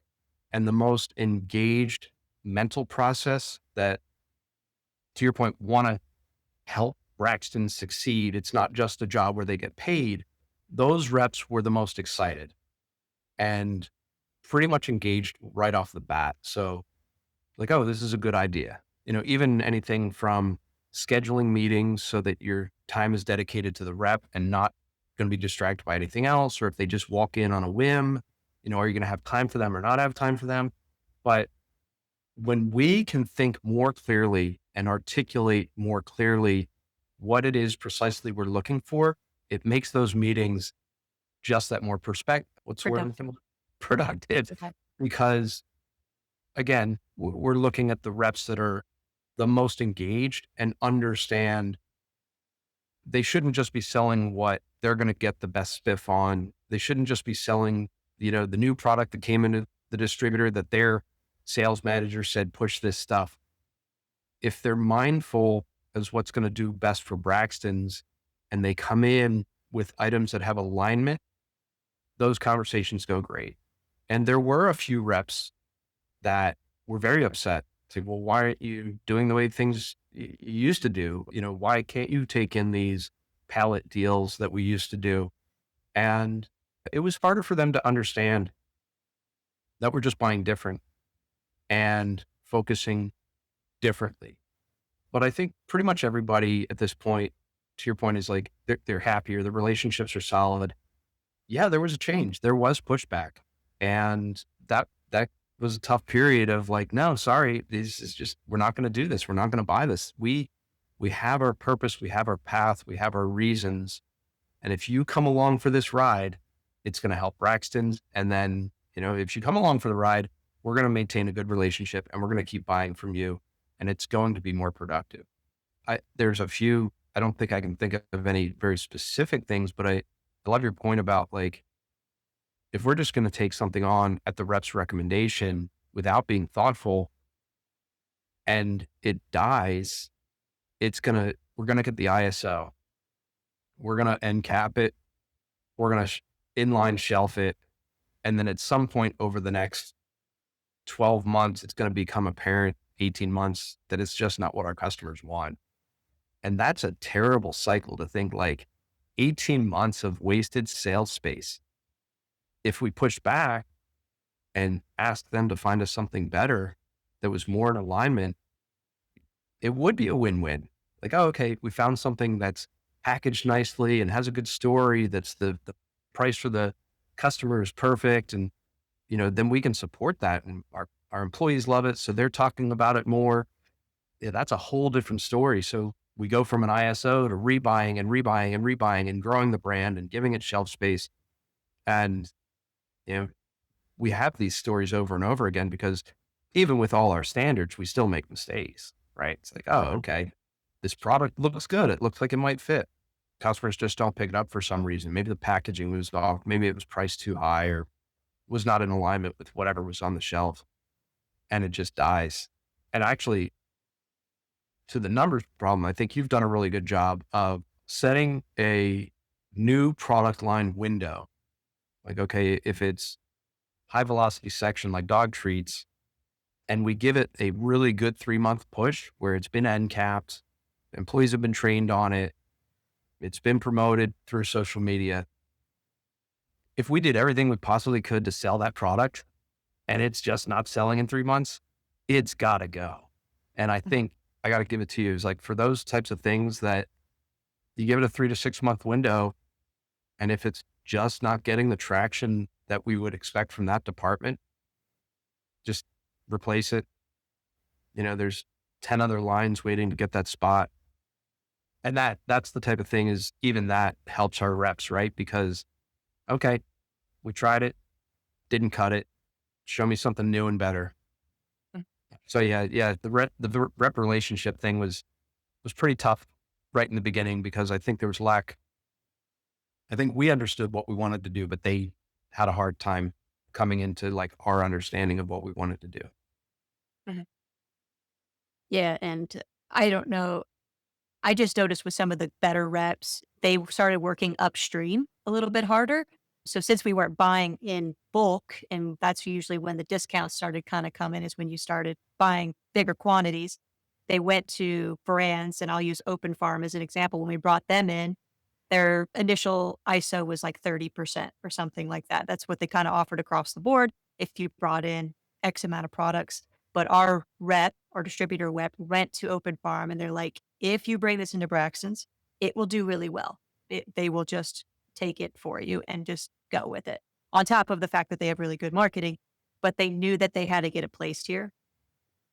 Speaker 2: and the most engaged mental process that, to your point, want to help Braxton succeed. It's not just a job where they get paid. Those reps were the most excited and pretty much engaged right off the bat. So like, oh, this is a good idea. Even anything from scheduling meetings so that your time is dedicated to the rep and not going to be distracted by anything else. Or if they just walk in on a whim, are you going to have time for them or not have time for them? But when we can think more clearly and articulate more clearly what it is precisely we're looking for, it makes those meetings just that more what's the word?
Speaker 1: Productive.
Speaker 2: Productive.
Speaker 1: Okay.
Speaker 2: Because again, we're looking at the reps that are the most engaged and understand they shouldn't just be selling what they're going to get the best spiff on. They shouldn't just be selling, the new product that came into the distributor that their sales manager said, push this stuff. If they're mindful as what's going to do best for Braxton's and they come in with items that have alignment, those conversations go great. And there were a few reps that were very upset. Say, well, why aren't you doing the way things you used to do? Why can't you take in these pallet deals that we used to do? And it was harder for them to understand that we're just buying different and focusing differently. But I think pretty much everybody at this point, to your point, is like, they're happier. The relationships are solid. Yeah, there was a change. There was pushback. And that was a tough period of like, no, sorry, this is just, we're not going to do this. We're not going to buy this. We have our purpose. We have our path. We have our reasons. And if you come along for this ride, it's going to help Braxton. And then, if you come along for the ride, we're going to maintain a good relationship and we're going to keep buying from you. And it's going to be more productive. There's a few, I don't think I can think of any very specific things, but I love your point about like, if we're just going to take something on at the rep's recommendation without being thoughtful and it dies, we're going to get the ISO. We're going to end cap it. We're going to inline shelf it. And then at some point over the next 12 months, it's going to become apparent, 18 months, that it's just not what our customers want. And that's a terrible cycle to think like 18 months of wasted sales space. If we push back and ask them to find us something better that was more in alignment, it would be a win-win. Like, oh, okay, we found something that's packaged nicely and has a good story. That's the price for the customer is perfect. And, then we can support that. And our employees love it. So they're talking about it more. Yeah, that's a whole different story. So we go from an ISO to rebuying and rebuying and rebuying and growing the brand and giving it shelf space. And, you know, we have these stories over and over again because even with all our standards, we still make mistakes, right? It's like, oh, okay, this product looks good. It looks like it might fit. Customers just don't pick it up for some reason. Maybe the packaging was off. Maybe it was priced too high or was not in alignment with whatever was on the shelf, and it just dies. And actually, to the numbers problem, I think you've done a really good job of setting a new product line window. Like, okay, if it's high velocity section like dog treats, and we give it a really good 3-month push where it's been end capped, employees have been trained on it, it's been promoted through social media. If we did everything we possibly could to sell that product and it's just not selling in 3 months, it's got to go. And I think I got to give it to you is like for those types of things that you give it a 3 to 6 month window. And if it's just not getting the traction that we would expect from that department, just replace it. There's 10 other lines waiting to get that spot. And that's the type of thing is even that helps our reps, right? Because, okay, we tried it, didn't cut it. Show me something new and better.
Speaker 1: Mm.
Speaker 2: So yeah, the rep relationship thing was pretty tough right in the beginning because I think there was lack. I think we understood what we wanted to do, but they had a hard time coming into like our understanding of what we wanted to do.
Speaker 1: Mhm. Yeah, and I don't know. I just noticed with some of the better reps, they started working upstream a little bit harder. So since we weren't buying in bulk, and that's usually when the discounts started kind of coming, is when you started buying bigger quantities. They went to brands, and I'll use Open Farm as an example. When we brought them in, their initial ISO was like 30% or something like that. That's what they kind of offered across the board if you brought in X amount of products. But our rep, our distributor rep, went to Open Farm and they're like, if you bring this into Braxton's, it will do really well. They will just take it for you and just go with it. On top of the fact that they have really good marketing, but they knew that they had to get it placed here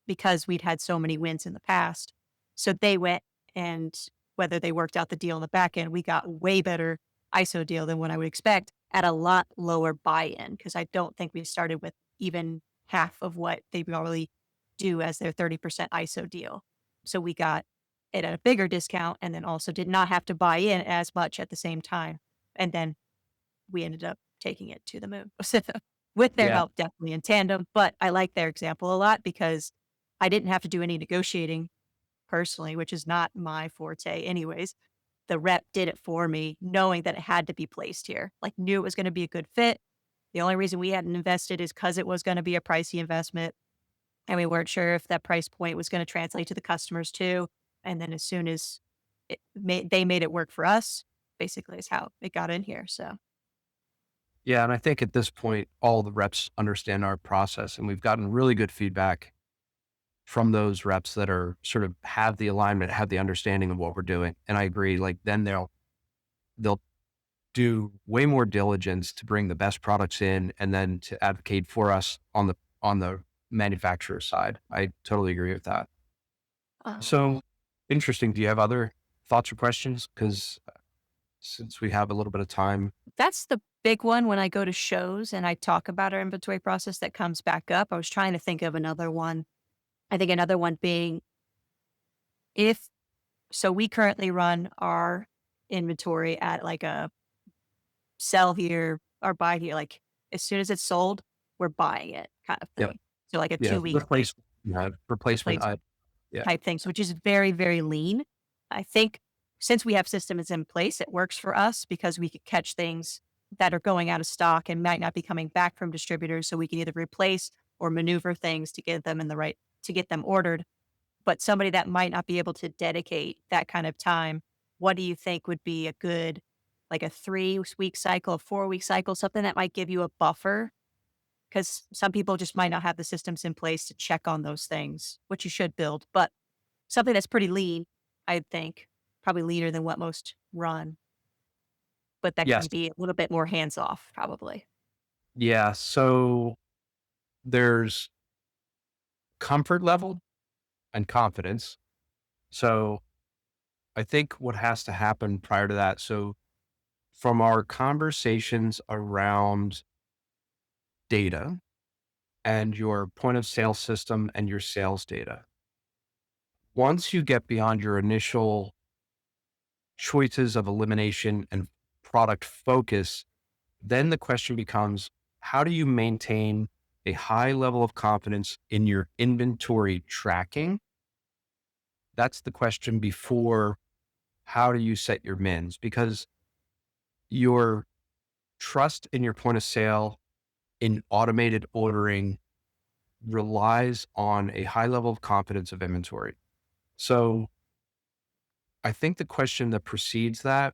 Speaker 1: because we'd had so many wins in the past. So they went and whether they worked out the deal on the back end, we got way better ISO deal than what I would expect at a lot lower buy-in because I don't think we started with even half of what they normally do as their 30% ISO deal. So we got it at a bigger discount and then also did not have to buy in as much at the same time. And then we ended up taking it to the moon with their
Speaker 2: Yeah.
Speaker 1: help, definitely in tandem. But I like their example a lot because I didn't have to do any negotiating personally, which is not my forte anyways. The rep did it for me, knowing that it had to be placed here, like knew it was going to be a good fit. The only reason we hadn't invested is because it was going to be a pricey investment. And we weren't sure if that price point was going to translate to the customers too. And then as soon as they made it work for us, basically is how it got in here. So,
Speaker 2: Yeah. And I think at this point, all the reps understand our process and we've gotten really good feedback from those reps that are sort of have the alignment, have the understanding of what we're doing. And I agree, like then they'll do way more diligence to bring the best products in and then to advocate for us on the manufacturer side. I totally agree with that.
Speaker 1: uh,
Speaker 2: So interesting. Do you have other thoughts or questions? Because since we have a little bit of time.
Speaker 1: that's the big one when I go to shows and I talk about our inventory process that comes back up. I was trying to think of another one. I think another one being if so we currently run our inventory at like a sell here or buy here. Like as soon as it's sold, we're buying it kind of
Speaker 2: Yep.
Speaker 1: thing. So like a
Speaker 2: Yeah.
Speaker 1: 2 week
Speaker 2: Replacement. Yeah. Replacement.
Speaker 1: replacement
Speaker 2: Yeah.
Speaker 1: type things, which is very, very lean. I think since we have systems in place, it works for us because we could catch things that are going out of stock and might not be coming back from distributors. So we can either replace or maneuver things to get them in the right, to get them ordered. But somebody that might not be able to dedicate that kind of time, what do you think would be a good, like a 3 week cycle, a 4 week cycle, something that might give you a buffer? Because some people just might not have the systems in place to check on those things, which you should build. But something that's pretty lean, I think, probably leaner than what most run, but that
Speaker 2: Yes.
Speaker 1: can be a little bit more hands off, probably.
Speaker 2: Yeah. So there's comfort level and confidence. So I think what has to happen prior to that. So from our conversations around data and your point of sale system and your sales data, once you get beyond your initial choices of elimination and product focus, then the question becomes, how do you maintain a high level of confidence in your inventory tracking? That's the question before how do you set your mins? Because your trust in your point of sale in automated ordering relies on a high level of confidence of inventory. So I think the question that precedes that,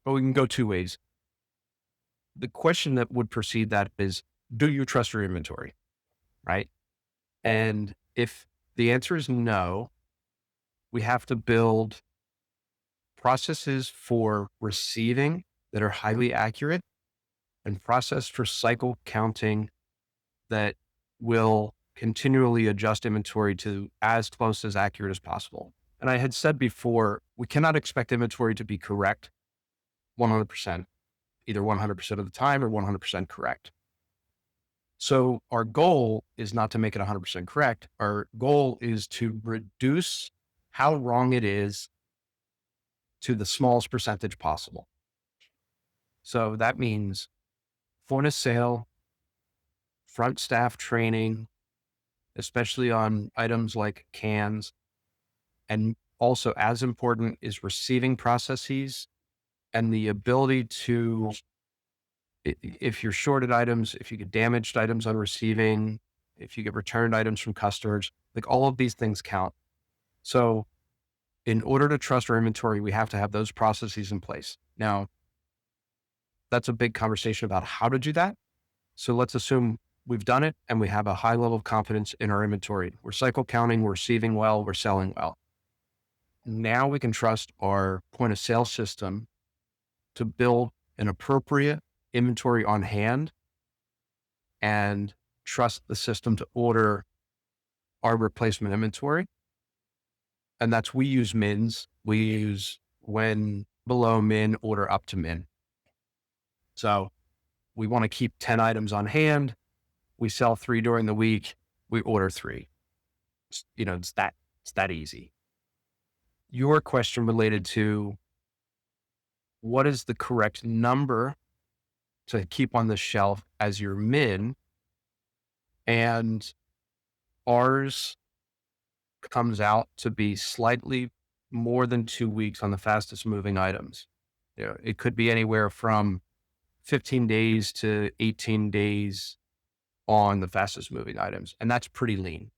Speaker 2: well, we can go two ways. The question that would precede that is, do you trust your inventory? Right. And if the answer is no, we have to build processes for receiving that are highly accurate and process for cycle counting that will continually adjust inventory to as close as accurate as possible. And I had said before, we cannot expect inventory to be correct 100%, either 100% of the time or 100% correct. So our goal is not to make it 100% correct. Our goal is to reduce how wrong it is to the smallest percentage possible. So that means point of sale, front staff training, especially on items like cans. And also as important is receiving processes and the ability to, if you're shorted items, if you get damaged items on receiving, if you get returned items from customers, like all of these things count. So in order to trust our inventory, we have to have those processes in place. Now, that's a big conversation about how to do that. So let's assume we've done it and we have a high level of confidence in our inventory. We're cycle counting, we're receiving well, we're selling well. Now we can trust our point of sale system to build an appropriate inventory on hand and trust the system to order our replacement inventory. And that's, we use mins. We use when below min, order up to min. So we want to keep 10 items on hand. We sell 3 during the week. We order 3. It's that easy. Your question related to what is the correct number to keep on the shelf as your min, and ours comes out to be slightly more than 2 weeks on the fastest moving items. It could be anywhere from 15 days to 18 days on the fastest moving items. And that's pretty lean.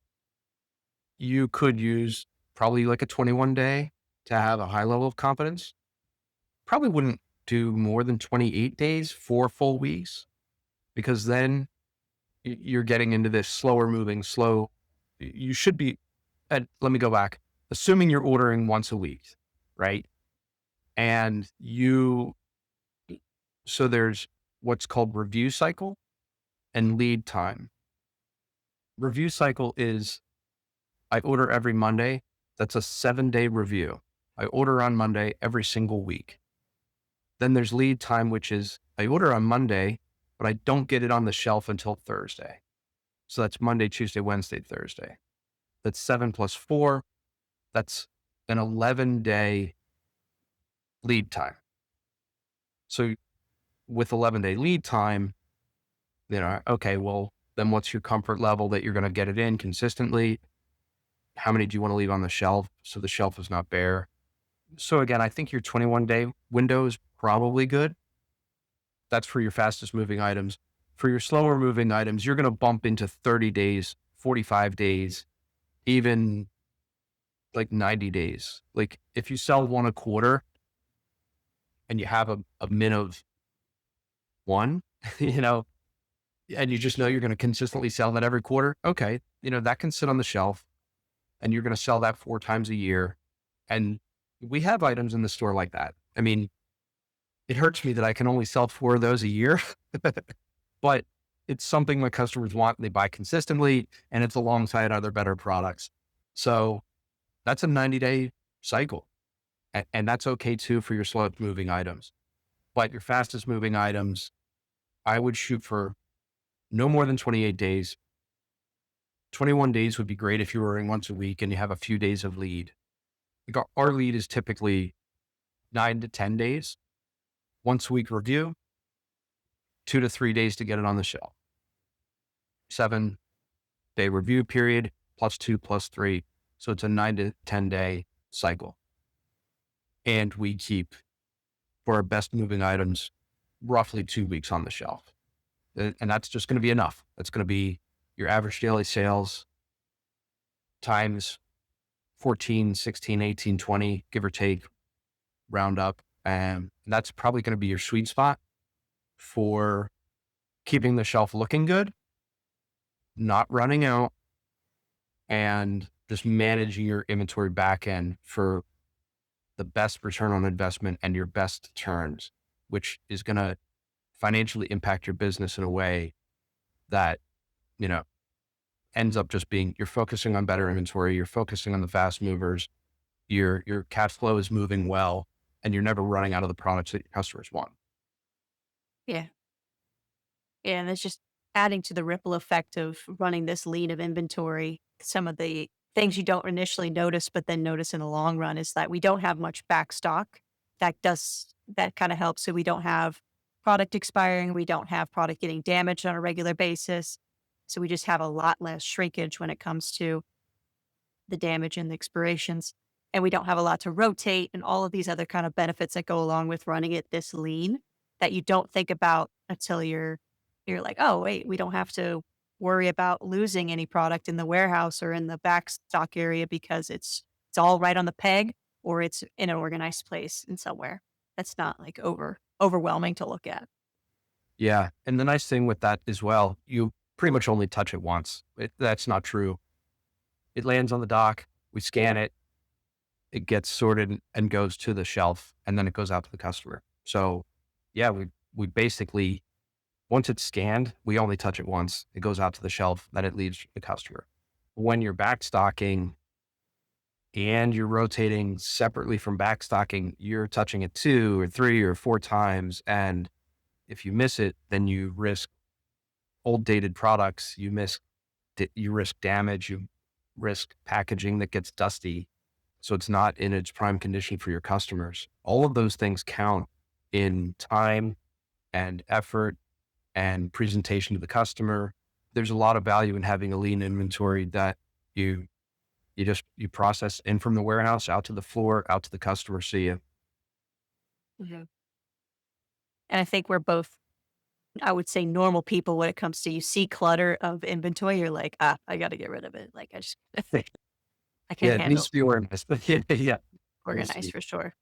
Speaker 2: You could use probably like a 21 day to have a high level of confidence. Probably wouldn't do more than 28 days, 4 full weeks, because then you're getting into this slower moving, you should be let me go back. Assuming you're ordering once a week, right? And so there's what's called review cycle and lead time. Review cycle is, I order every Monday. That's a 7-day review. I order on Monday every single week. Then there's lead time, which is I order on Monday, but I don't get it on the shelf until Thursday. So that's Monday, Tuesday, Wednesday, Thursday. That's 7 plus 4. That's an 11-day lead time. So with 11-day lead time, okay, well, then what's your comfort level that you're going to get it in consistently? How many do you want to leave on the shelf so the shelf is not bare? So again, I think your 21-day window is probably good. That's for your fastest moving items. For your slower moving items, you're going to bump into 30 days, 45 days, even like 90 days. Like if you sell 1 a quarter and you have a min of 1, and you just know you're going to consistently sell that every quarter. Okay. That can sit on the shelf and you're going to sell that 4 times a year. And we have items in the store like that. I mean, it hurts me that I can only sell 4 of those a year, but it's something my customers want. They buy consistently and it's alongside other better products. So that's a 90-day cycle. And that's okay too for your slow moving items. But your fastest moving items, I would shoot for no more than 28 days. 21 days would be great if you're ordering once a week and you have a few days of lead. Like our lead is typically 9 to 10 days, once a week review, 2 to 3 days to get it on the shelf. 7 day review period, +2 +3. So it's a 9 to 10 day cycle. And we keep, for our best moving items, roughly 2 weeks on the shelf. And that's just going to be enough. That's going to be your average daily sales times 14, 16, 18, 20, give or take, round up. And that's probably going to be your sweet spot for keeping the shelf looking good, not running out, and just managing your inventory back end for the best return on investment and your best turns, which is going to financially impact your business in a way that, you know, ends up just being, you're focusing on better inventory, you're focusing on the fast movers, your cash flow is moving well, and you're never running out of the products that your customers want.
Speaker 1: Yeah. Yeah, and it's just adding to the ripple effect of running this lean of inventory. Some of the things you don't initially notice, but then notice in the long run is that we don't have much back stock. That kind of helps. So we don't have product expiring. We don't have product getting damaged on a regular basis. So we just have a lot less shrinkage when it comes to the damage and the expirations. And we don't have a lot to rotate and all of these other kind of benefits that go along with running it this lean that you don't think about until you're like, oh wait, we don't have to worry about losing any product in the warehouse or in the back stock area because it's all right on the peg or it's in an organized place in somewhere. That's not like overwhelming to look at.
Speaker 2: Yeah. And the nice thing with that as well, you pretty much only touch it once. That's not true. It lands on the dock, we scan it, it gets sorted and goes to the shelf, and then it goes out to the customer. So yeah, we basically, once it's scanned, we only touch it once. It goes out to the shelf, then it leaves the customer. When you're backstocking and you're rotating separately from backstocking, you're touching it 2 or 3 or 4 times. And if you miss it, then you risk old dated products. You risk damage. You risk packaging that gets dusty. So it's not in its prime condition for your customers. All of those things count in time and effort and presentation to the customer. There's a lot of value in having a lean inventory that you you process in from the warehouse out to the floor, out to the customer. See you.
Speaker 1: Mhm. And I think we're both, I would say, normal people when it comes to you see clutter of inventory, you're like, I got to get rid of it. Like I
Speaker 2: Yeah,
Speaker 1: can't
Speaker 2: it needs
Speaker 1: handle
Speaker 2: to be organized. But yeah, yeah, it needs to
Speaker 1: organized
Speaker 2: be.
Speaker 1: for sure.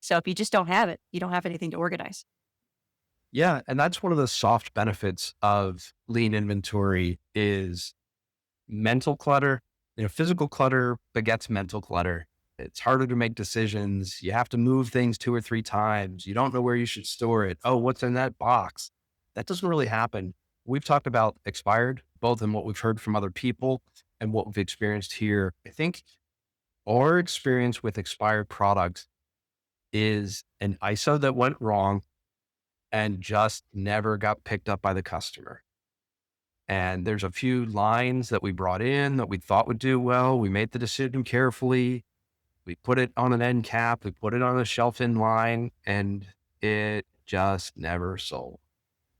Speaker 1: So if you just don't have it, you don't have anything to organize.
Speaker 2: Yeah, and that's one of the soft benefits of lean inventory is mental clutter. Physical clutter begets mental clutter. It's harder to make decisions. You have to move things 2 or 3 times. You don't know where you should store it. Oh, what's in that box? That doesn't really happen. We've talked about expired, both in what we've heard from other people and what we've experienced here. I think our experience with expired products is an ISO that went wrong and just never got picked up by the customer. And there's a few lines that we brought in that we thought would do well. We made the decision carefully. We put it on an end cap. We put it on a shelf in line and it just never sold.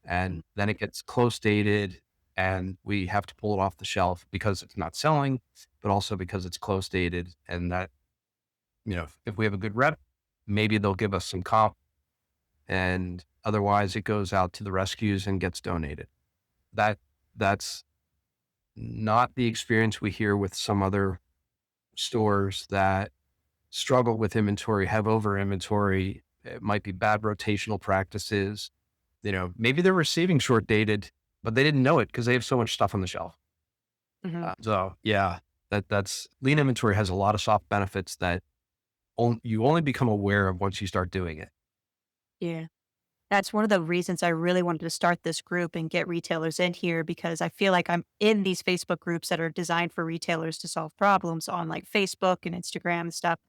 Speaker 2: And then it gets close dated and we have to pull it off the shelf because it's not selling, but also because it's close dated. And that, if we have a good rep, maybe they'll give us some comp and otherwise it goes out to the rescues and gets donated. That's not the experience we hear with some other stores that struggle with inventory, have over inventory. It might be bad rotational practices. Maybe they're receiving short dated, but they didn't know it because they have so much stuff on the shelf.
Speaker 1: Mhm.
Speaker 2: So yeah, that's lean inventory has a lot of soft benefits that you only become aware of once you start doing it.
Speaker 1: Yeah. That's one of the reasons I really wanted to start this group and get retailers in here because I feel like I'm in these Facebook groups that are designed for retailers to solve problems on like Facebook and Instagram and stuff.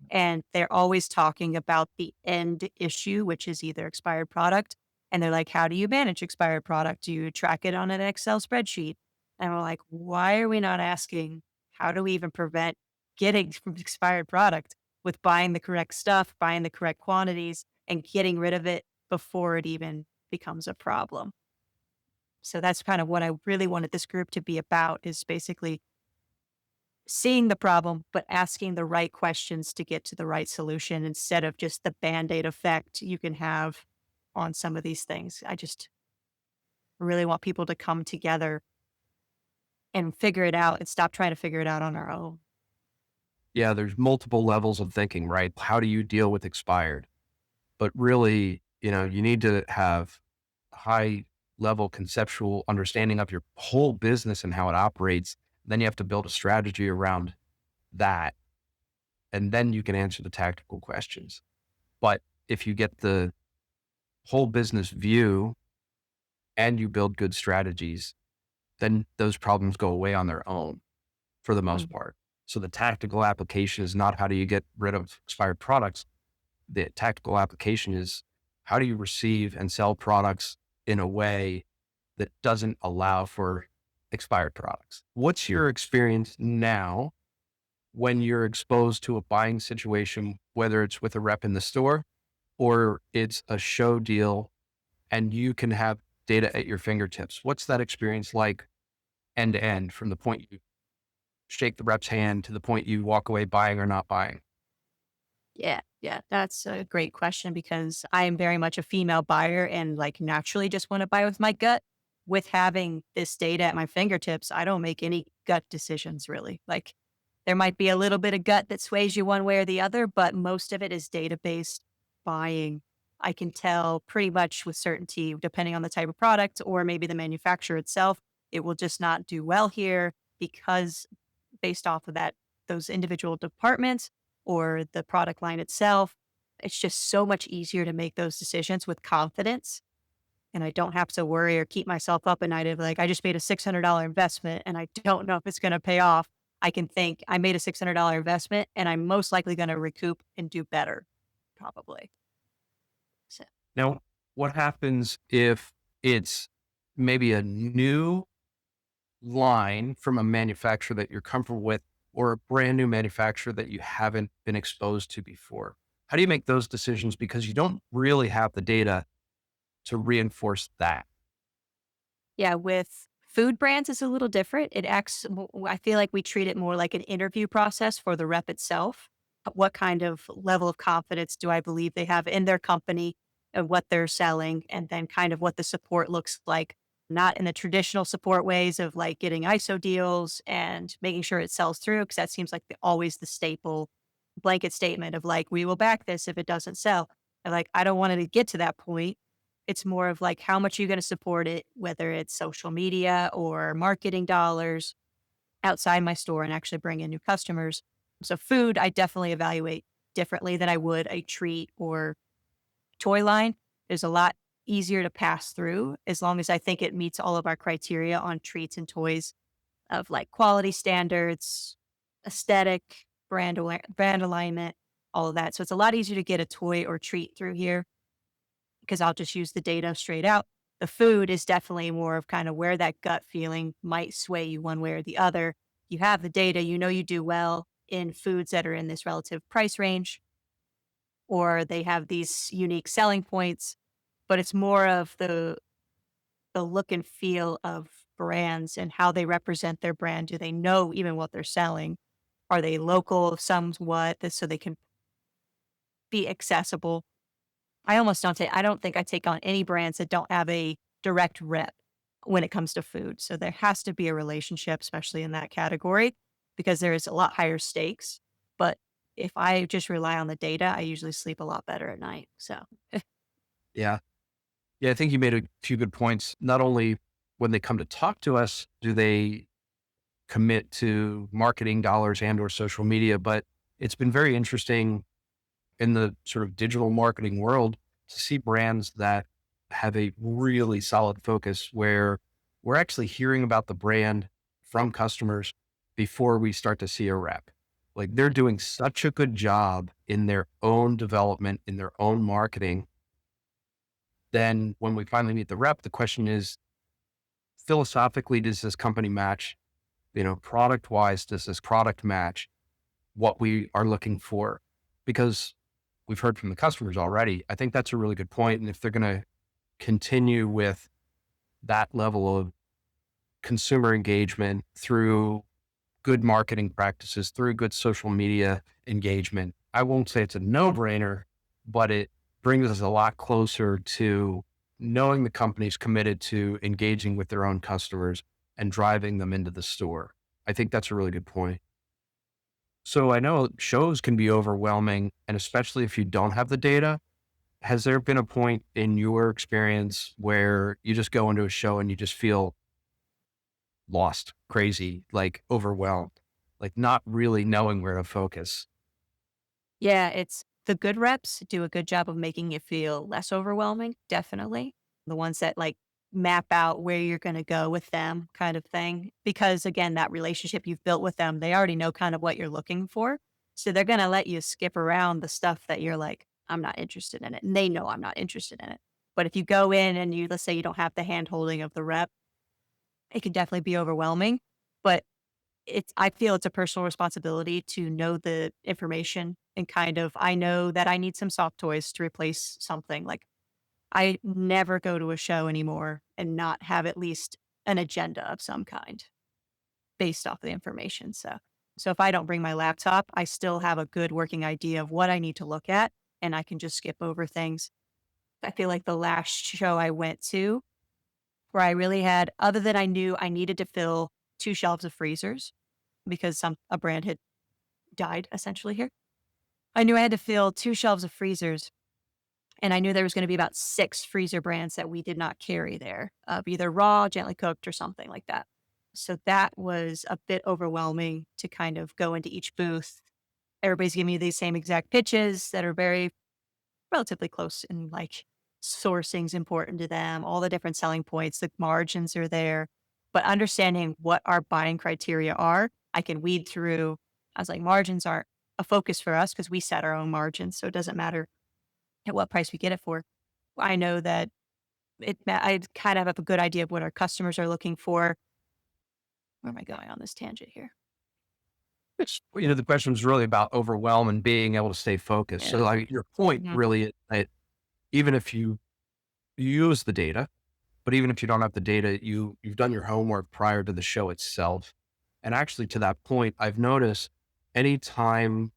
Speaker 1: And they're always talking about the end issue, which is either expired product. And they're like, how do you manage expired product? Do you track it on an Excel spreadsheet? And we're like, why are we not asking, how do we even prevent getting from expired product with buying the correct stuff, buying the correct quantities, and getting rid of it before it even becomes a problem? So that's kind of what I really wanted this group to be about, is basically seeing the problem, but asking the right questions to get to the right solution instead of just the band-aid effect you can have on some of these things. I just really want people to come together and figure it out and stop trying to figure it out on our own.
Speaker 2: Yeah, there's multiple levels of thinking, right? How do you deal with expired? But really, you need to have high level conceptual understanding of your whole business and how it operates. Then you have to build a strategy around that. And then you can answer the tactical questions. But if you get the whole business view and you build good strategies, then those problems go away on their own for the most
Speaker 1: Mm.
Speaker 2: part. So the tactical application is not how do you get rid of expired products. The tactical application is how do you receive and sell products in a way that doesn't allow for expired products. What's your experience now when you're exposed to a buying situation, whether it's with a rep in the store or it's a show deal and you can have data at your fingertips? What's that experience like end to end from the point you shake the rep's hand to the point you walk away buying or not buying?
Speaker 1: Yeah, yeah, that's a great question because I am very much a female buyer and like naturally just want to buy with my gut. With having this data at my fingertips, I don't make any gut decisions really. Like there might be a little bit of gut that sways you one way or the other, but most of it is data based buying. I can tell pretty much with certainty, depending on the type of product or maybe the manufacturer itself, it will just not do well here because based off of that, those individual departments or the product line itself. It's just so much easier to make those decisions with confidence. And I don't have to worry or keep myself up at night of like, I just made a $600 investment and I don't know if it's going to pay off. I can think I made a $600 investment and I'm most likely going to recoup and do better, probably. So,
Speaker 2: Now, what happens if it's maybe a new line from a manufacturer that you're comfortable with or a brand new manufacturer that you haven't been exposed to before? How do you make those decisions? Because you don't really have the data to reinforce that.
Speaker 1: yeah, with food brands, it's a little different. It acts, I feel like we treat it more like an interview process for the rep itself. What kind of level of confidence do I believe they have in their company and what they're selling, and then kind of what the support looks like, not in the traditional support ways of like getting ISO deals and making sure it sells through, because that seems like always the staple blanket statement of like, we will back this if it doesn't sell. And like, I don't want it to get to that point. It's more of like, how much are you going to support it, whether it's social media or marketing dollars outside my store and actually bring in new customers. So food, I definitely evaluate differently than I would a treat or toy line. There's a lot easier to pass through as long as I think it meets all of our criteria on treats and toys of like quality standards, aesthetic, brand alignment, all of that. So it's a lot easier to get a toy or treat through here because I'll just use the data straight out. The food is definitely more of kind of where that gut feeling might sway you one way or the other. You have the data, you know you do well in foods that are in this relative price range, or they have these unique selling points, but it's more of the look and feel of brands and how they represent their brand. Do they know even what they're selling? Are they local somewhat so they can be accessible? I don't think I take on any brands that don't have a direct rep when it comes to food. So there has to be a relationship, especially in that category, because there is a lot higher stakes. But if I just rely on the data, I usually sleep a lot better at night. So
Speaker 2: Yeah. Yeah. I think you made a few good points. Not only when they come to talk to us, do they commit to marketing dollars and or social media, but it's been very interesting in the sort of digital marketing world to see brands that have a really solid focus where we're actually hearing about the brand from customers before we start to see a rep. Like they're doing such a good job in their own development, in their own marketing. Then when we finally meet the rep, the question is, philosophically, does this company match? Product wise, does this product match what we are looking for? Because we've heard from the customers already. I think that's a really good point. And if they're going to continue with that level of consumer engagement through good marketing practices, through good social media engagement, I won't say it's a no brainer, but it brings us a lot closer to knowing the company's committed to engaging with their own customers and driving them into the store. I think that's a really good point. So I know shows can be overwhelming, and especially if you don't have the data. Has there been a point in your experience where you just go into a show and you just feel lost, crazy, like overwhelmed, like not really knowing where to focus?
Speaker 1: Yeah, it's the good reps do a good job of making it feel less overwhelming, definitely. The ones that like map out where you're going to go with them kind of thing. Because again, that relationship you've built with them, they already know kind of what you're looking for. So they're going to let you skip around the stuff that you're like, I'm not interested in it. And they know I'm not interested in it. But if you go in and let's say you don't have the hand holding of the rep, it can definitely be overwhelming. But I feel it's a personal responsibility to know the information and kind of I know that I need some soft toys to replace something. Like I never go to a show anymore and not have at least an agenda of some kind based off the information. So if I don't bring my laptop, I still have a good working idea of what I need to look at and I can just skip over things. I feel like the last show I went to where I really had other than I knew I needed to fill 2 shelves of freezers because a brand had died essentially here. I knew I had to fill 2 shelves of freezers, and I knew there was gonna be about 6 freezer brands that we did not carry there, of either raw, gently cooked, or something like that. So that was a bit overwhelming to kind of go into each booth. Everybody's giving you these same exact pitches that are very relatively close and, like, sourcing's important to them, all the different selling points, the margins are there, but understanding what our buying criteria are, I can weed through. I was like, "Margins aren't a focus for us because we set our own margins, so it doesn't matter at what price we get it for." I know that I kind of have a good idea of what our customers are looking for. Where am I going on this tangent here?
Speaker 2: The question was really about overwhelm and being able to stay focused. So
Speaker 1: Yeah.
Speaker 2: like your point
Speaker 1: Mhm.
Speaker 2: really is that even if you use the data, but even if you don't have the data, you've done your homework prior to the show itself. And actually to that point, I've noticed anytime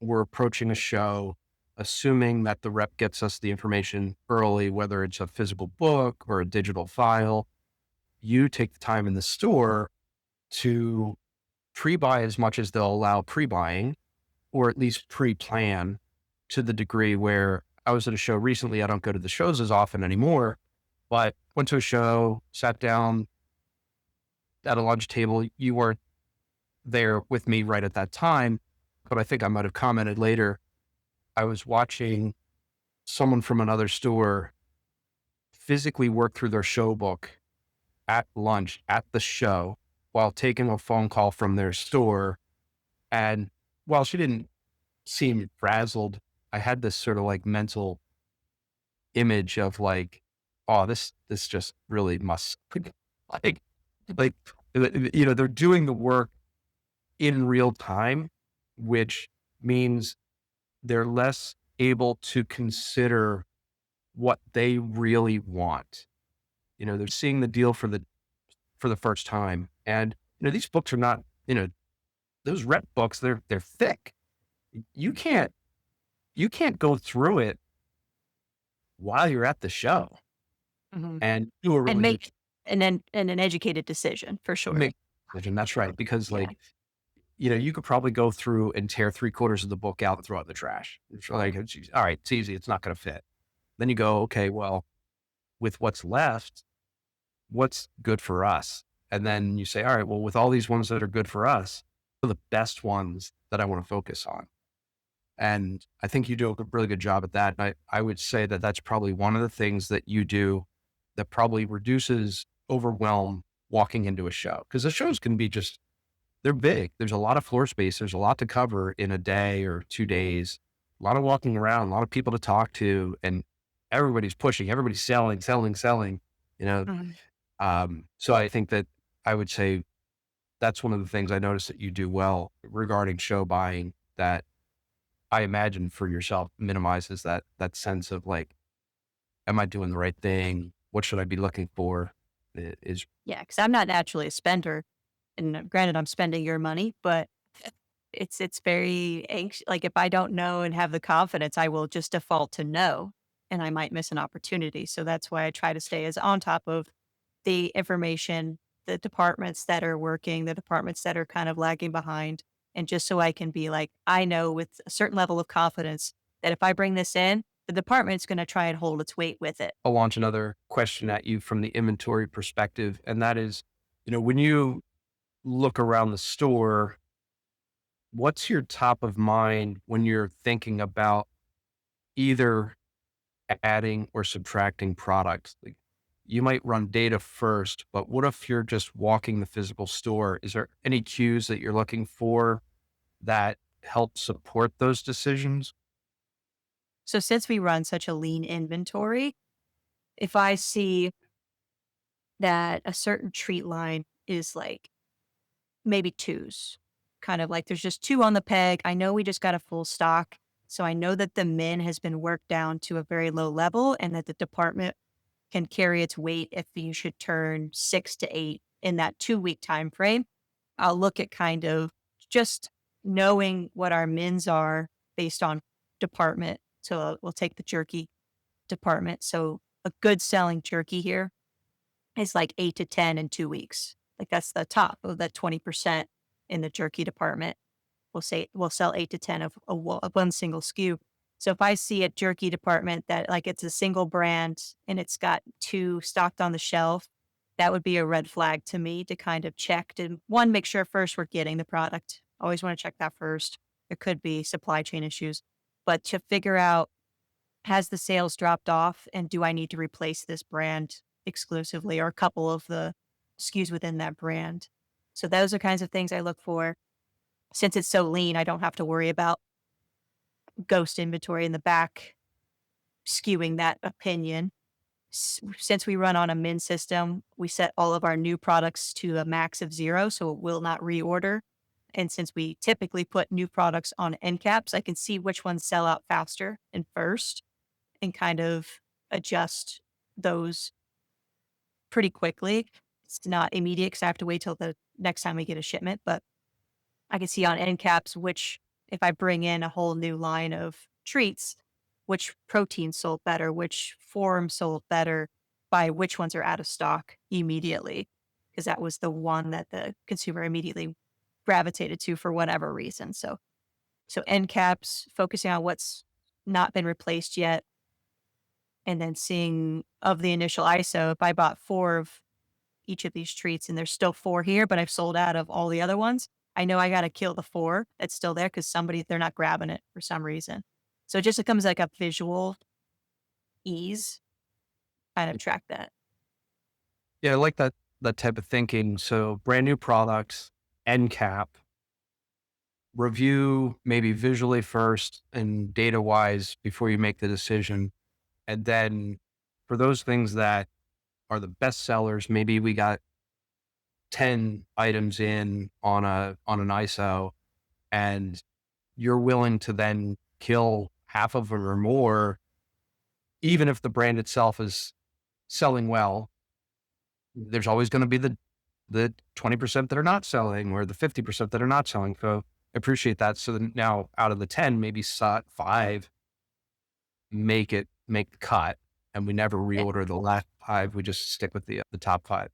Speaker 2: we're approaching a show, assuming that the rep gets us the information early, whether it's a physical book or a digital file, you take the time in the store to pre-buy as much as they'll allow pre-buying, or at least pre-plan to the degree where I was at a show recently. I don't go to the shows as often anymore, but went to a show, sat down at a lunch table. You weren't there with me right at that time, but I think I might have commented later. I was watching someone from another store physically work through their show book at lunch at the show while taking a phone call from their store. And while she didn't seem frazzled, I had this sort of like mental image of like, oh, this just really must like like they're doing the work in real time, which means they're less able to consider what they really want. They're seeing the deal for the first time. And these books are not, those rep books, they're thick. You can't you can't go through it while you're at the show
Speaker 1: Mhm.
Speaker 2: and do a
Speaker 1: And
Speaker 2: really good
Speaker 1: make and an educated decision for sure.
Speaker 2: make decision. That's right. Because
Speaker 1: Yeah.
Speaker 2: like, you could probably go through and tear 3/4 of the book out and throw it in the trash. It's like, all right, it's easy. It's not going to fit. Then you go, okay, well, with what's left, what's good for us? And then you say, all right, well, with all these ones that are good for us, what are the best ones that I want to focus on. And I think you do a really good job at that. And I would say that that's probably one of the things that you do that probably reduces overwhelm walking into a show. Because the shows can be just, they're big. There's a lot of floor space. There's a lot to cover in a day or 2 days, a lot of walking around, a lot of people to talk to, and everybody's pushing, everybody's selling, selling, selling, you know?
Speaker 1: Mhm.
Speaker 2: So I think that I would say that's one of the things I noticed that you do well regarding show buying that I imagine for yourself minimizes that sense of like, am I doing the right thing? What should I be looking for? Is
Speaker 1: Yeah, because I'm not naturally a spender, and granted, I'm spending your money, but it's very anxious. Like, if I don't know and have the confidence, I will just default to no, and I might miss an opportunity. So that's why I try to stay as on top of the information, the departments that are working, the departments that are kind of lagging behind, and just so I can be like, I know with a certain level of confidence that if I bring this in, the department's going to try and hold its weight with it.
Speaker 2: I'll launch another question at you from the inventory perspective. And that is, when you look around the store, what's your top of mind when you're thinking about either adding or subtracting products? Like, you might run data first, but what if you're just walking the physical store? Is there any cues that you're looking for that help support those decisions?
Speaker 1: So since we run such a lean inventory, if I see that a certain treat line is like maybe twos, kind of like there's just two on the peg. I know we just got a full stock. So I know that the min has been worked down to a very low level and that the department can carry its weight if you should turn 6 to 8 in that 2 week time frame. I'll look at kind of just knowing what our mins are based on department. So we'll take the jerky department. So a good selling jerky here is like 8 to 10 in 2 weeks. Like that's the top of that 20% in the jerky department. We'll say we'll sell 8 to 10 of one single SKU. So if I see a jerky department that like it's a single brand and it's got two stocked on the shelf, that would be a red flag to me to kind of check to one, make sure first we're getting the product. Always want to check that first. There could be supply chain issues, but to figure out has the sales dropped off and do I need to replace this brand exclusively or a couple of the SKUs within that brand? So those are kinds of things I look for. Since it's so lean, I don't have to worry about ghost inventory in the back skewing that opinion. Since we run on a min system, we set all of our new products to a max of 0, so it will not reorder. And since we typically put new products on end caps, I can see which ones sell out faster and first and kind of adjust those pretty quickly. It's not immediate because I have to wait till the next time we get a shipment, but I can see on end caps which, if I bring in a whole new line of treats, which protein sold better, which form sold better, by which ones are out of stock immediately, because that was the one that the consumer immediately gravitated to for whatever reason. So end caps, focusing on what's not been replaced yet, and then seeing of the initial ISO, if I bought 4 of each of these treats and there's still 4 here, but I've sold out of all the other ones, I know I gotta kill the 4 that's still there because they're not grabbing it for some reason. So it just becomes like a visual ease, kind of track that.
Speaker 2: Yeah, I like that type of thinking. So brand new products, end cap, review maybe visually first and data wise before you make the decision. And then for those things that are the best sellers, maybe we got 10 items in on an ISO and you're willing to then kill half of them or more, even if the brand itself is selling well. There's always going to be the 20% that are not selling or the 50% that are not selling. So I appreciate that. So then now out of the 10, maybe 5 make the cut and we never
Speaker 1: Yeah.
Speaker 2: reorder the last 5. We just stick with the top 5.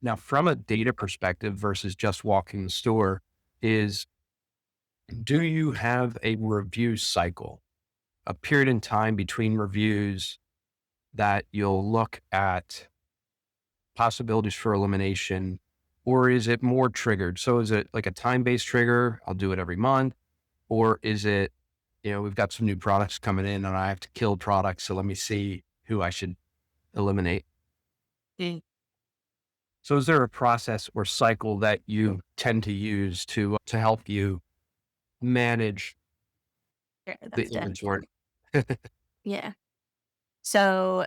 Speaker 2: Now, from a data perspective versus just walking the store is, do you have a review cycle, a period in time between reviews that you'll look at possibilities for elimination, or is it more triggered? So is it like a time-based trigger? I'll do it every month. Or is it, we've got some new products coming in and I have to kill products. So let me see who I should eliminate.
Speaker 1: Mm.
Speaker 2: So is there a process or cycle that you tend to use to help you manage
Speaker 1: Yeah,
Speaker 2: the
Speaker 1: that's done.
Speaker 2: inventory?
Speaker 1: Yeah. So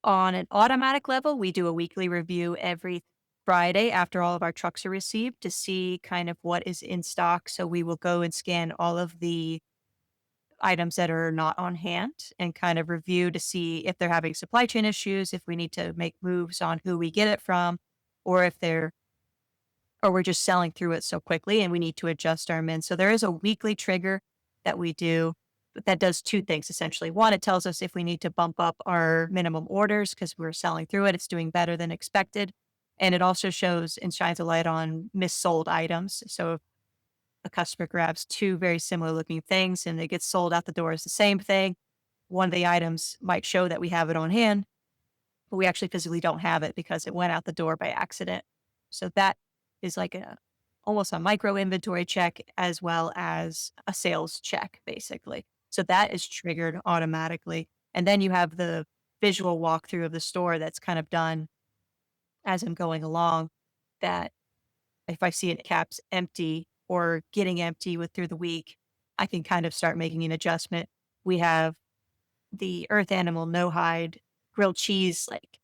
Speaker 1: on an automatic level, we do a weekly review every Friday after all of our trucks are received to see kind of what is in stock. So we will go and scan all of the items that are not on hand and kind of review to see if they're having supply chain issues, if we need to make moves on who we get it from, or if they're or we're just selling through it so quickly and we need to adjust our min. So there is a weekly trigger that we do that does two things essentially. One, it tells us if we need to bump up our minimum orders because we're selling through it, it's doing better than expected. And it also shows and shines a light on missold items. So if a customer grabs two very similar looking things and it gets sold out the door as the same thing, one of the items might show that we have it on hand, but we actually physically don't have it because it went out the door by accident. So that is like a almost a micro inventory check as well as a sales check, basically. So that is triggered automatically. And then you have the visual walkthrough of the store that's kind of done as I'm going along. That if I see it caps empty or getting empty with through the week, I can kind of start making an adjustment. We have the Earth Animal No Hide grilled cheese, like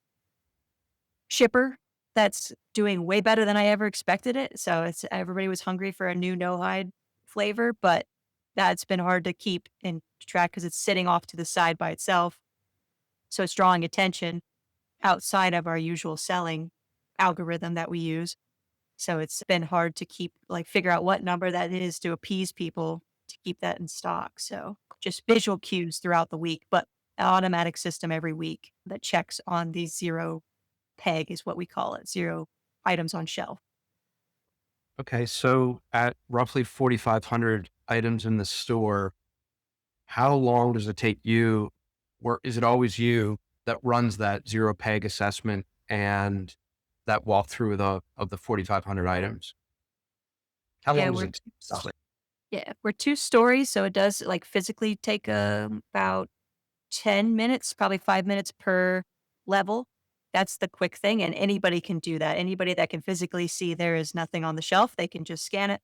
Speaker 1: shipper that's doing way better than I ever expected it. So it's everybody was hungry for a new no hide flavor, but that's been hard to keep in track because it's sitting off to the side by itself. So it's drawing attention outside of our usual selling algorithm that we use. So it's been hard to keep like figure out what number that is to appease people to keep that in stock. So just visual cues throughout the week, but an automatic system every week that checks on these zero peg is what we call it, 0 items on shelf.
Speaker 2: Okay, so at roughly 4,500 items in the store, how long does it take you, or is it always you that runs that zero peg assessment and that walkthrough of the 4,500 items? How
Speaker 1: Yeah,
Speaker 2: long does it take? Roughly?
Speaker 1: we're 2 stories, so it does, like, physically take, about 10 minutes, probably 5 minutes per level. That's the quick thing, and anybody can do that. Anybody that can physically see there is nothing on the shelf, they can just scan it.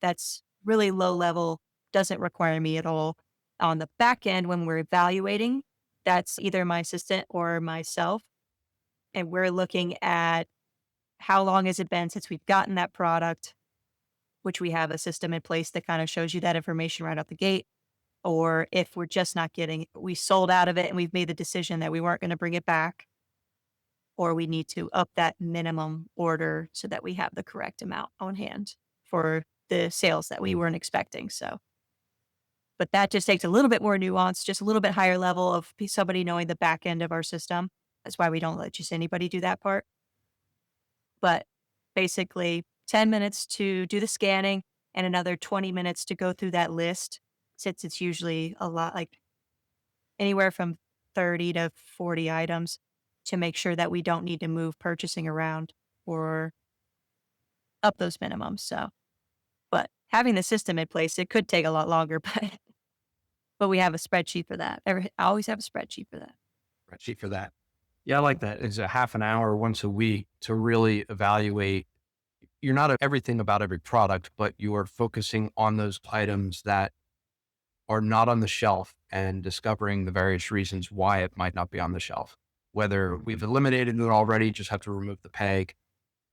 Speaker 1: That's really low level, doesn't require me at all. On the back end, when we're evaluating, that's either my assistant or myself, and we're looking at how long has it been since we've gotten that product, which we have a system in place that kind of shows you that information right out the gate. Or if we're just not getting, we sold out of it and we've made the decision that we weren't going to bring it back, or we need to up that minimum order so that we have the correct amount on hand for the sales that we weren't expecting. So, but that just takes a little bit more nuance, just a little bit higher level of somebody knowing the back end of our system. That's why we don't let just anybody do that part. But basically 10 minutes to do the scanning and another 20 minutes to go through that list since it's usually a lot like anywhere from 30 to 40 items to make sure that we don't need to move purchasing around or up those minimums. So, but having the system in place, it could take a lot longer, but we have a spreadsheet for that. I always have a spreadsheet for that.
Speaker 2: Spreadsheet for that. Yeah, I like that. It's a half an hour once a week to really evaluate. You're not everything about every product, but you are focusing on those items that are not on the shelf and discovering the various reasons why it might not be on the shelf. Whether we've eliminated it already, just have to remove the peg,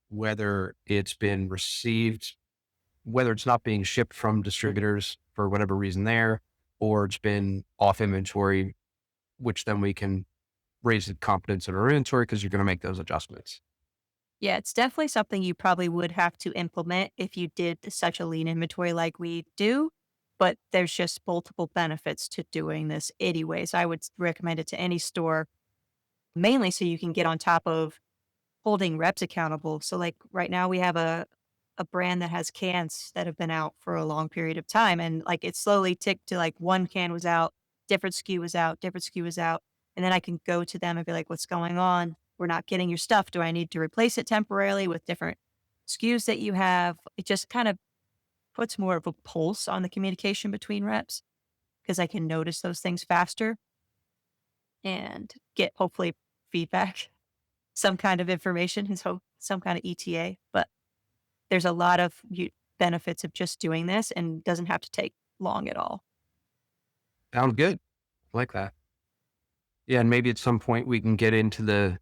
Speaker 2: whether it's been received, whether it's not being shipped from distributors for whatever reason there, or it's been off inventory, which then we can raise the confidence in our inventory because you're going to make those adjustments.
Speaker 1: Yeah, it's definitely something you probably would have to implement if you did such a lean inventory like we do. But there's just multiple benefits to doing this anyways. I would recommend it to any store, mainly so you can get on top of holding reps accountable. So like right now we have a brand that has cans that have been out for a long period of time and like it slowly ticked to like one can was out, different SKU was out, different SKU was out. And then I can go to them and be like, what's going on? We're not getting your stuff. Do I need to replace it temporarily with different SKUs that you have? It just kind of puts more of a pulse on the communication between reps because I can notice those things faster and get hopefully feedback, some kind of information. some kind of ETA, but there's a lot of benefits of just doing this and doesn't have to take long at all.
Speaker 2: Sounds good. Like that. Yeah, and maybe at some point we can get into the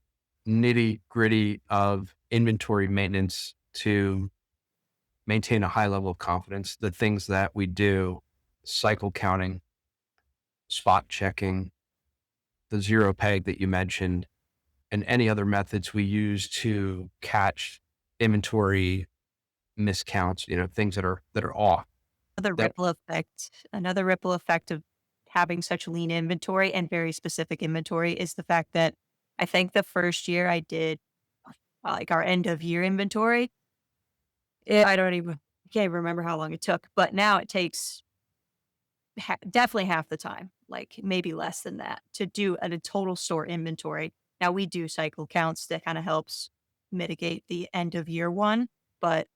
Speaker 2: nitty gritty of inventory maintenance to maintain a high level of confidence. The things that we do, cycle counting, spot checking, the zero peg that you mentioned, and any other methods we use to catch inventory miscounts, things that are off. That
Speaker 1: Another ripple effect of having such lean inventory and very specific inventory is the fact that I think the first year I did like our end of year inventory, I don't even can't remember how long it took, but now it takes definitely half the time, like maybe less than that to do a total store inventory. Now we do cycle counts that kind of helps mitigate the end of year one, but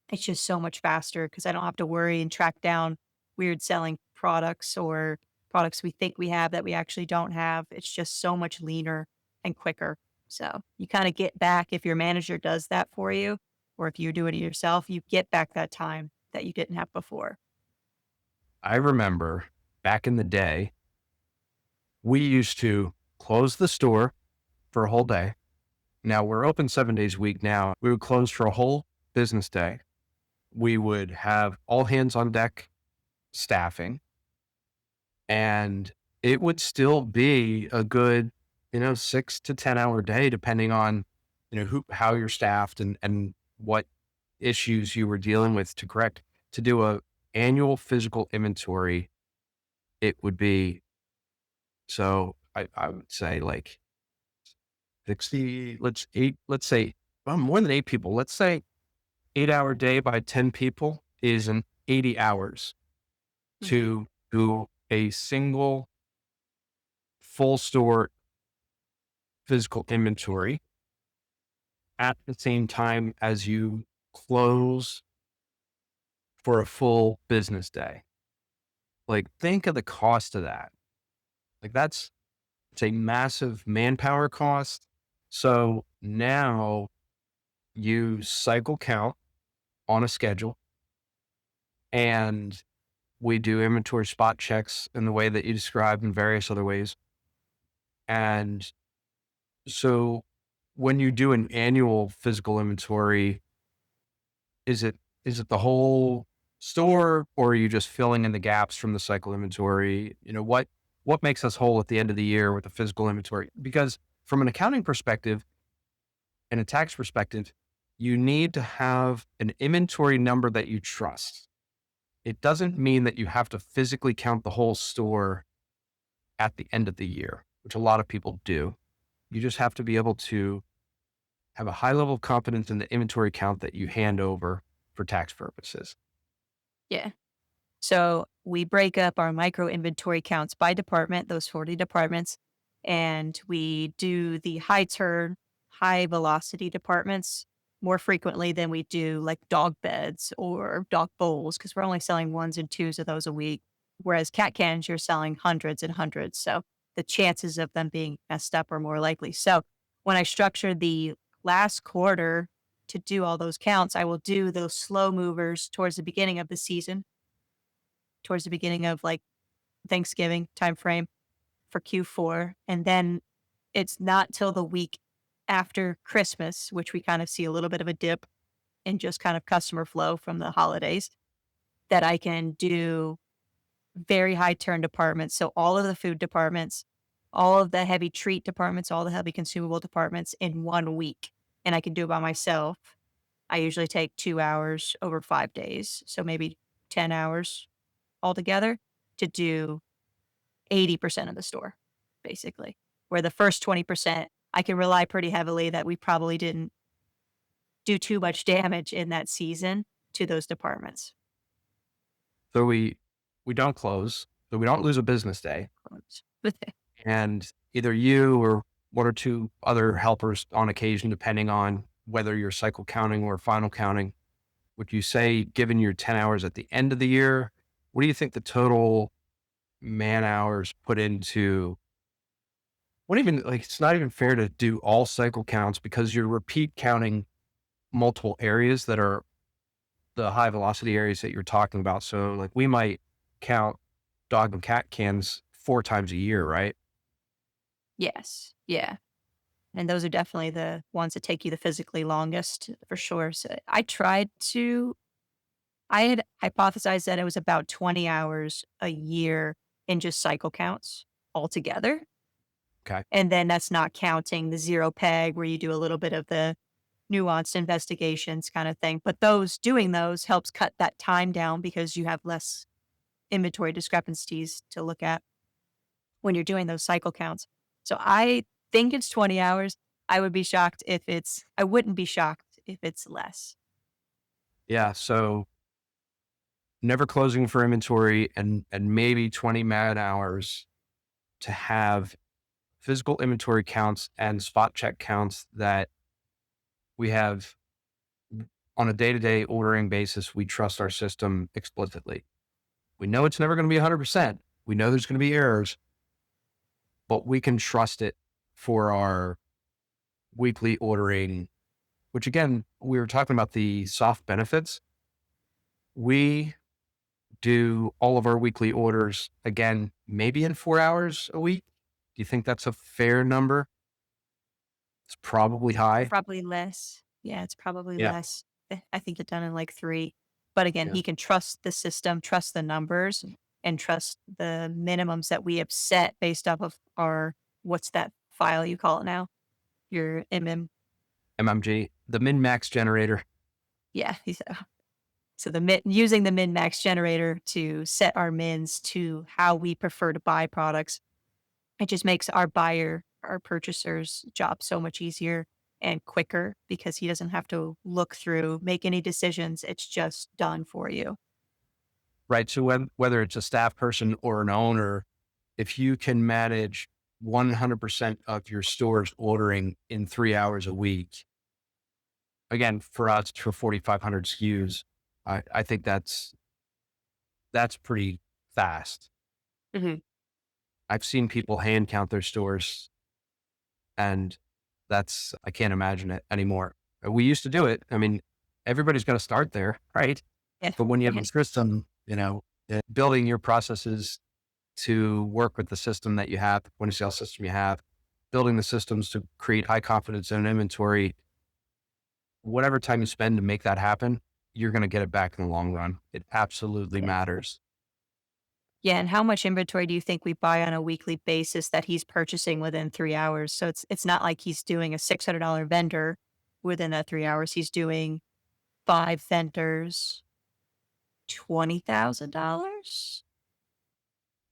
Speaker 1: it's just so much faster because I don't have to worry and track down weird selling products or products we think we have that we actually don't have. It's just so much leaner and quicker. So you kind of get back if your manager does that for you, or if you do it yourself, you get back that time that you didn't have before.
Speaker 2: I remember back in the day, we used to close the store for a whole day. Now we're open 7 days a week now. We would close for a whole business day. We would have all hands on deck staffing, and it would still be a good, 6 to 10 hour day, depending on, how you're staffed and what issues you were dealing with to correct. To do a annual physical inventory, it would be, so I would say like 60, let's say, well, more than 8 people. Let's say 8 hour day by 10 people is an 80 hours
Speaker 1: Mhm.
Speaker 2: to do a single full store physical inventory at the same time as you close for a full business day. Like, think of the cost of that. Like, it's a massive manpower cost. So now you cycle count on a schedule, and we do inventory spot checks in the way that you described in various other ways. And so when you do an annual physical inventory, is it is it the whole store, or are you just filling in the gaps from the cycle inventory? What makes us whole at the end of the year with the physical inventory? Because from an accounting perspective and a tax perspective, you need to have an inventory number that you trust. It doesn't mean that you have to physically count the whole store at the end of the year, which a lot of people do. You just have to be able to have a high level of confidence in the inventory count that you hand over for tax purposes.
Speaker 1: Yeah. So we break up our micro inventory counts by department, those 40 departments, and we do the high turn, high velocity departments more frequently than we do like dog beds or dog bowls because we're only selling ones and twos of those a week. Whereas cat cans, you're selling hundreds and hundreds. So the chances of them being messed up are more likely. So when I structure the last quarter to do all those counts, I will do those slow movers towards the beginning of the season, towards the beginning of like Thanksgiving timeframe for Q4. And then it's not till the week after Christmas, which we kind of see a little bit of a dip in just kind of customer flow from the holidays, that I can do very high turn departments. So all of the food departments, all of the heavy treat departments, all the heavy consumable departments in one week. And I can do it by myself. I usually take 2 hours over 5 days. So maybe 10 hours altogether to do 80% of the store, basically. Where the first 20%, I can rely pretty heavily that we probably didn't do too much damage in that season to those departments.
Speaker 2: So we don't close, so we don't lose a business day. And either you or one or two other helpers on occasion, depending on whether you're cycle counting or final counting, would you say, given your 10 hours at the end of the year, what do you think the total man hours put into wouldn't even like, it's not even fair to do all cycle counts because you're repeat counting multiple areas that are the high velocity areas that you're talking about. So like we might count dog and cat cans 4 times a year, right?
Speaker 1: Yes. Yeah. And those are definitely the ones that take you the physically longest for sure. So I had hypothesized that it was about 20 hours a year in just cycle counts altogether.
Speaker 2: Okay.
Speaker 1: And then that's not counting the zero peg where you do a little bit of the nuanced investigations kind of thing. But doing those helps cut that time down because you have less inventory discrepancies to look at when you're doing those cycle counts. So I think it's 20 hours. I wouldn't be shocked if it's less.
Speaker 2: Yeah. So never closing for inventory and maybe 20 man hours to have physical inventory counts and spot check counts that we have on a day-to-day ordering basis. We trust our system explicitly. We know it's never going to be 100%. We know there's going to be errors, but we can trust it for our weekly ordering, which again, we were talking about the soft benefits. We do all of our weekly orders again, maybe in 4 hours a week. Do you think that's a fair number? It's probably high.
Speaker 1: Probably less. Yeah, it's probably
Speaker 2: Yeah.
Speaker 1: less. I think it's done in like 3. But again,
Speaker 2: Yeah.
Speaker 1: he can trust the system, trust the numbers, and trust the minimums that we have set based off of our what's that file you call it now? Your
Speaker 2: MMG, the min max generator.
Speaker 1: yeah, so the using the min max generator to set our mins to how we prefer to buy products. It just makes our purchaser's job so much easier and quicker because he doesn't have to look through, make any decisions. It's just done for you.
Speaker 2: Right. So whether it's a staff person or an owner, if you can manage 100% of your store's ordering in 3 hours a week, again, for us, for 4,500 SKUs, I think that's pretty fast.
Speaker 1: Mhm.
Speaker 2: I've seen people hand count their stores, and I can't imagine it anymore. We used to do it. I mean, everybody's going to start there, right?
Speaker 1: Yeah.
Speaker 2: But when you have a
Speaker 1: Right.
Speaker 2: system, building your processes to work with the system that you have, the point of sale system you have, building the systems to create high confidence in inventory, whatever time you spend to make that happen, you're going to get it back in the long run. It absolutely
Speaker 1: Yeah.
Speaker 2: matters.
Speaker 1: Yeah. And how much inventory do you think we buy on a weekly basis that he's purchasing within 3 hours? So it's not like he's doing a $600 vendor within that 3 hours. He's doing 5 vendors, $20,000.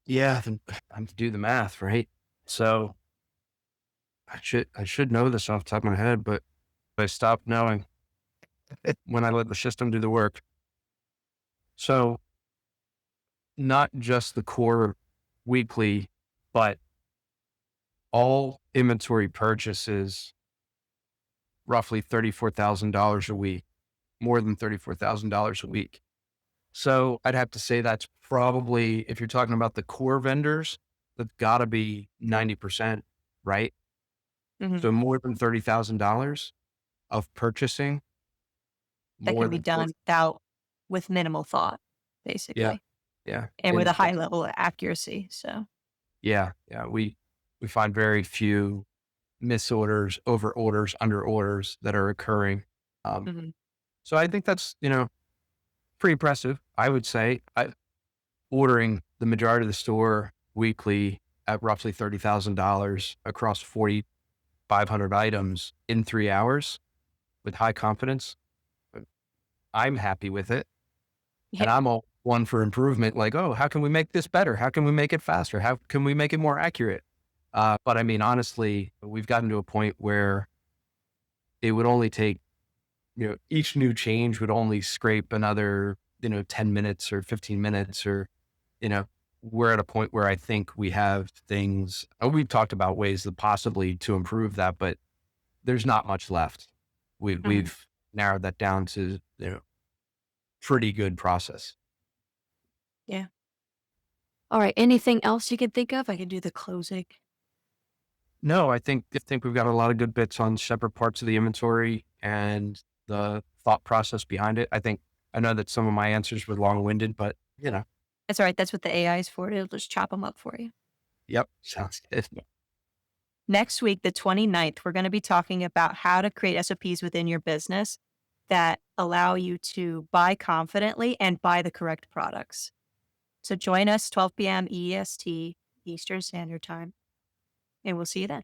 Speaker 2: Yeah, then I'm to do the math, right? So I should know this off the top of my head, but I stopped knowing when I let the system do the work. So not just the core weekly, but all inventory purchases roughly $34,000 a week, more than $34,000 a week. So I'd have to say that's probably, if you're talking about the core vendors, that's got to be 90%, right?
Speaker 1: Mhm.
Speaker 2: So more than $30,000 of purchasing,
Speaker 1: That
Speaker 2: more
Speaker 1: can be
Speaker 2: than
Speaker 1: done with minimal thought,
Speaker 2: yeah,
Speaker 1: basically,
Speaker 2: yeah,
Speaker 1: and with a high level of accuracy, so
Speaker 2: yeah. We find very few misorders, over orders, under orders that are occurring. Um,
Speaker 1: mhm,
Speaker 2: so I think that's pretty impressive. I would say ordering the majority of the store weekly at roughly $30,000 across 4,500 items in 3 hours with high confidence. I'm happy with it.
Speaker 1: yeah,
Speaker 2: And I'm all one for improvement. Like, oh, how can we make this better? How can we make it faster? How can we make it more accurate? But I mean, honestly, we've gotten to a point where it would only take, each new change would only scrape another, 10 minutes or 15 minutes or, you know, we're at a point where I think we have things, we've talked about ways that possibly to improve that, but there's not much left.
Speaker 1: mhm,
Speaker 2: We've narrowed that down to, pretty good process.
Speaker 1: yeah. Alright, anything else you can think of? I can do the closing.
Speaker 2: No, I think we've got a lot of good bits on separate parts of the inventory and the thought process behind it. I know that some of my answers were long-winded, but
Speaker 1: That's all right. That's what the AI is for. It'll just chop them up for you.
Speaker 2: yep, sounds good.
Speaker 1: Yeah. Next week, the 29th, we're going to be talking about how to create SOPs within your business that allow you to buy confidently and buy the correct products. So join us 12 p.m. EST, Eastern Standard Time, and we'll see you then.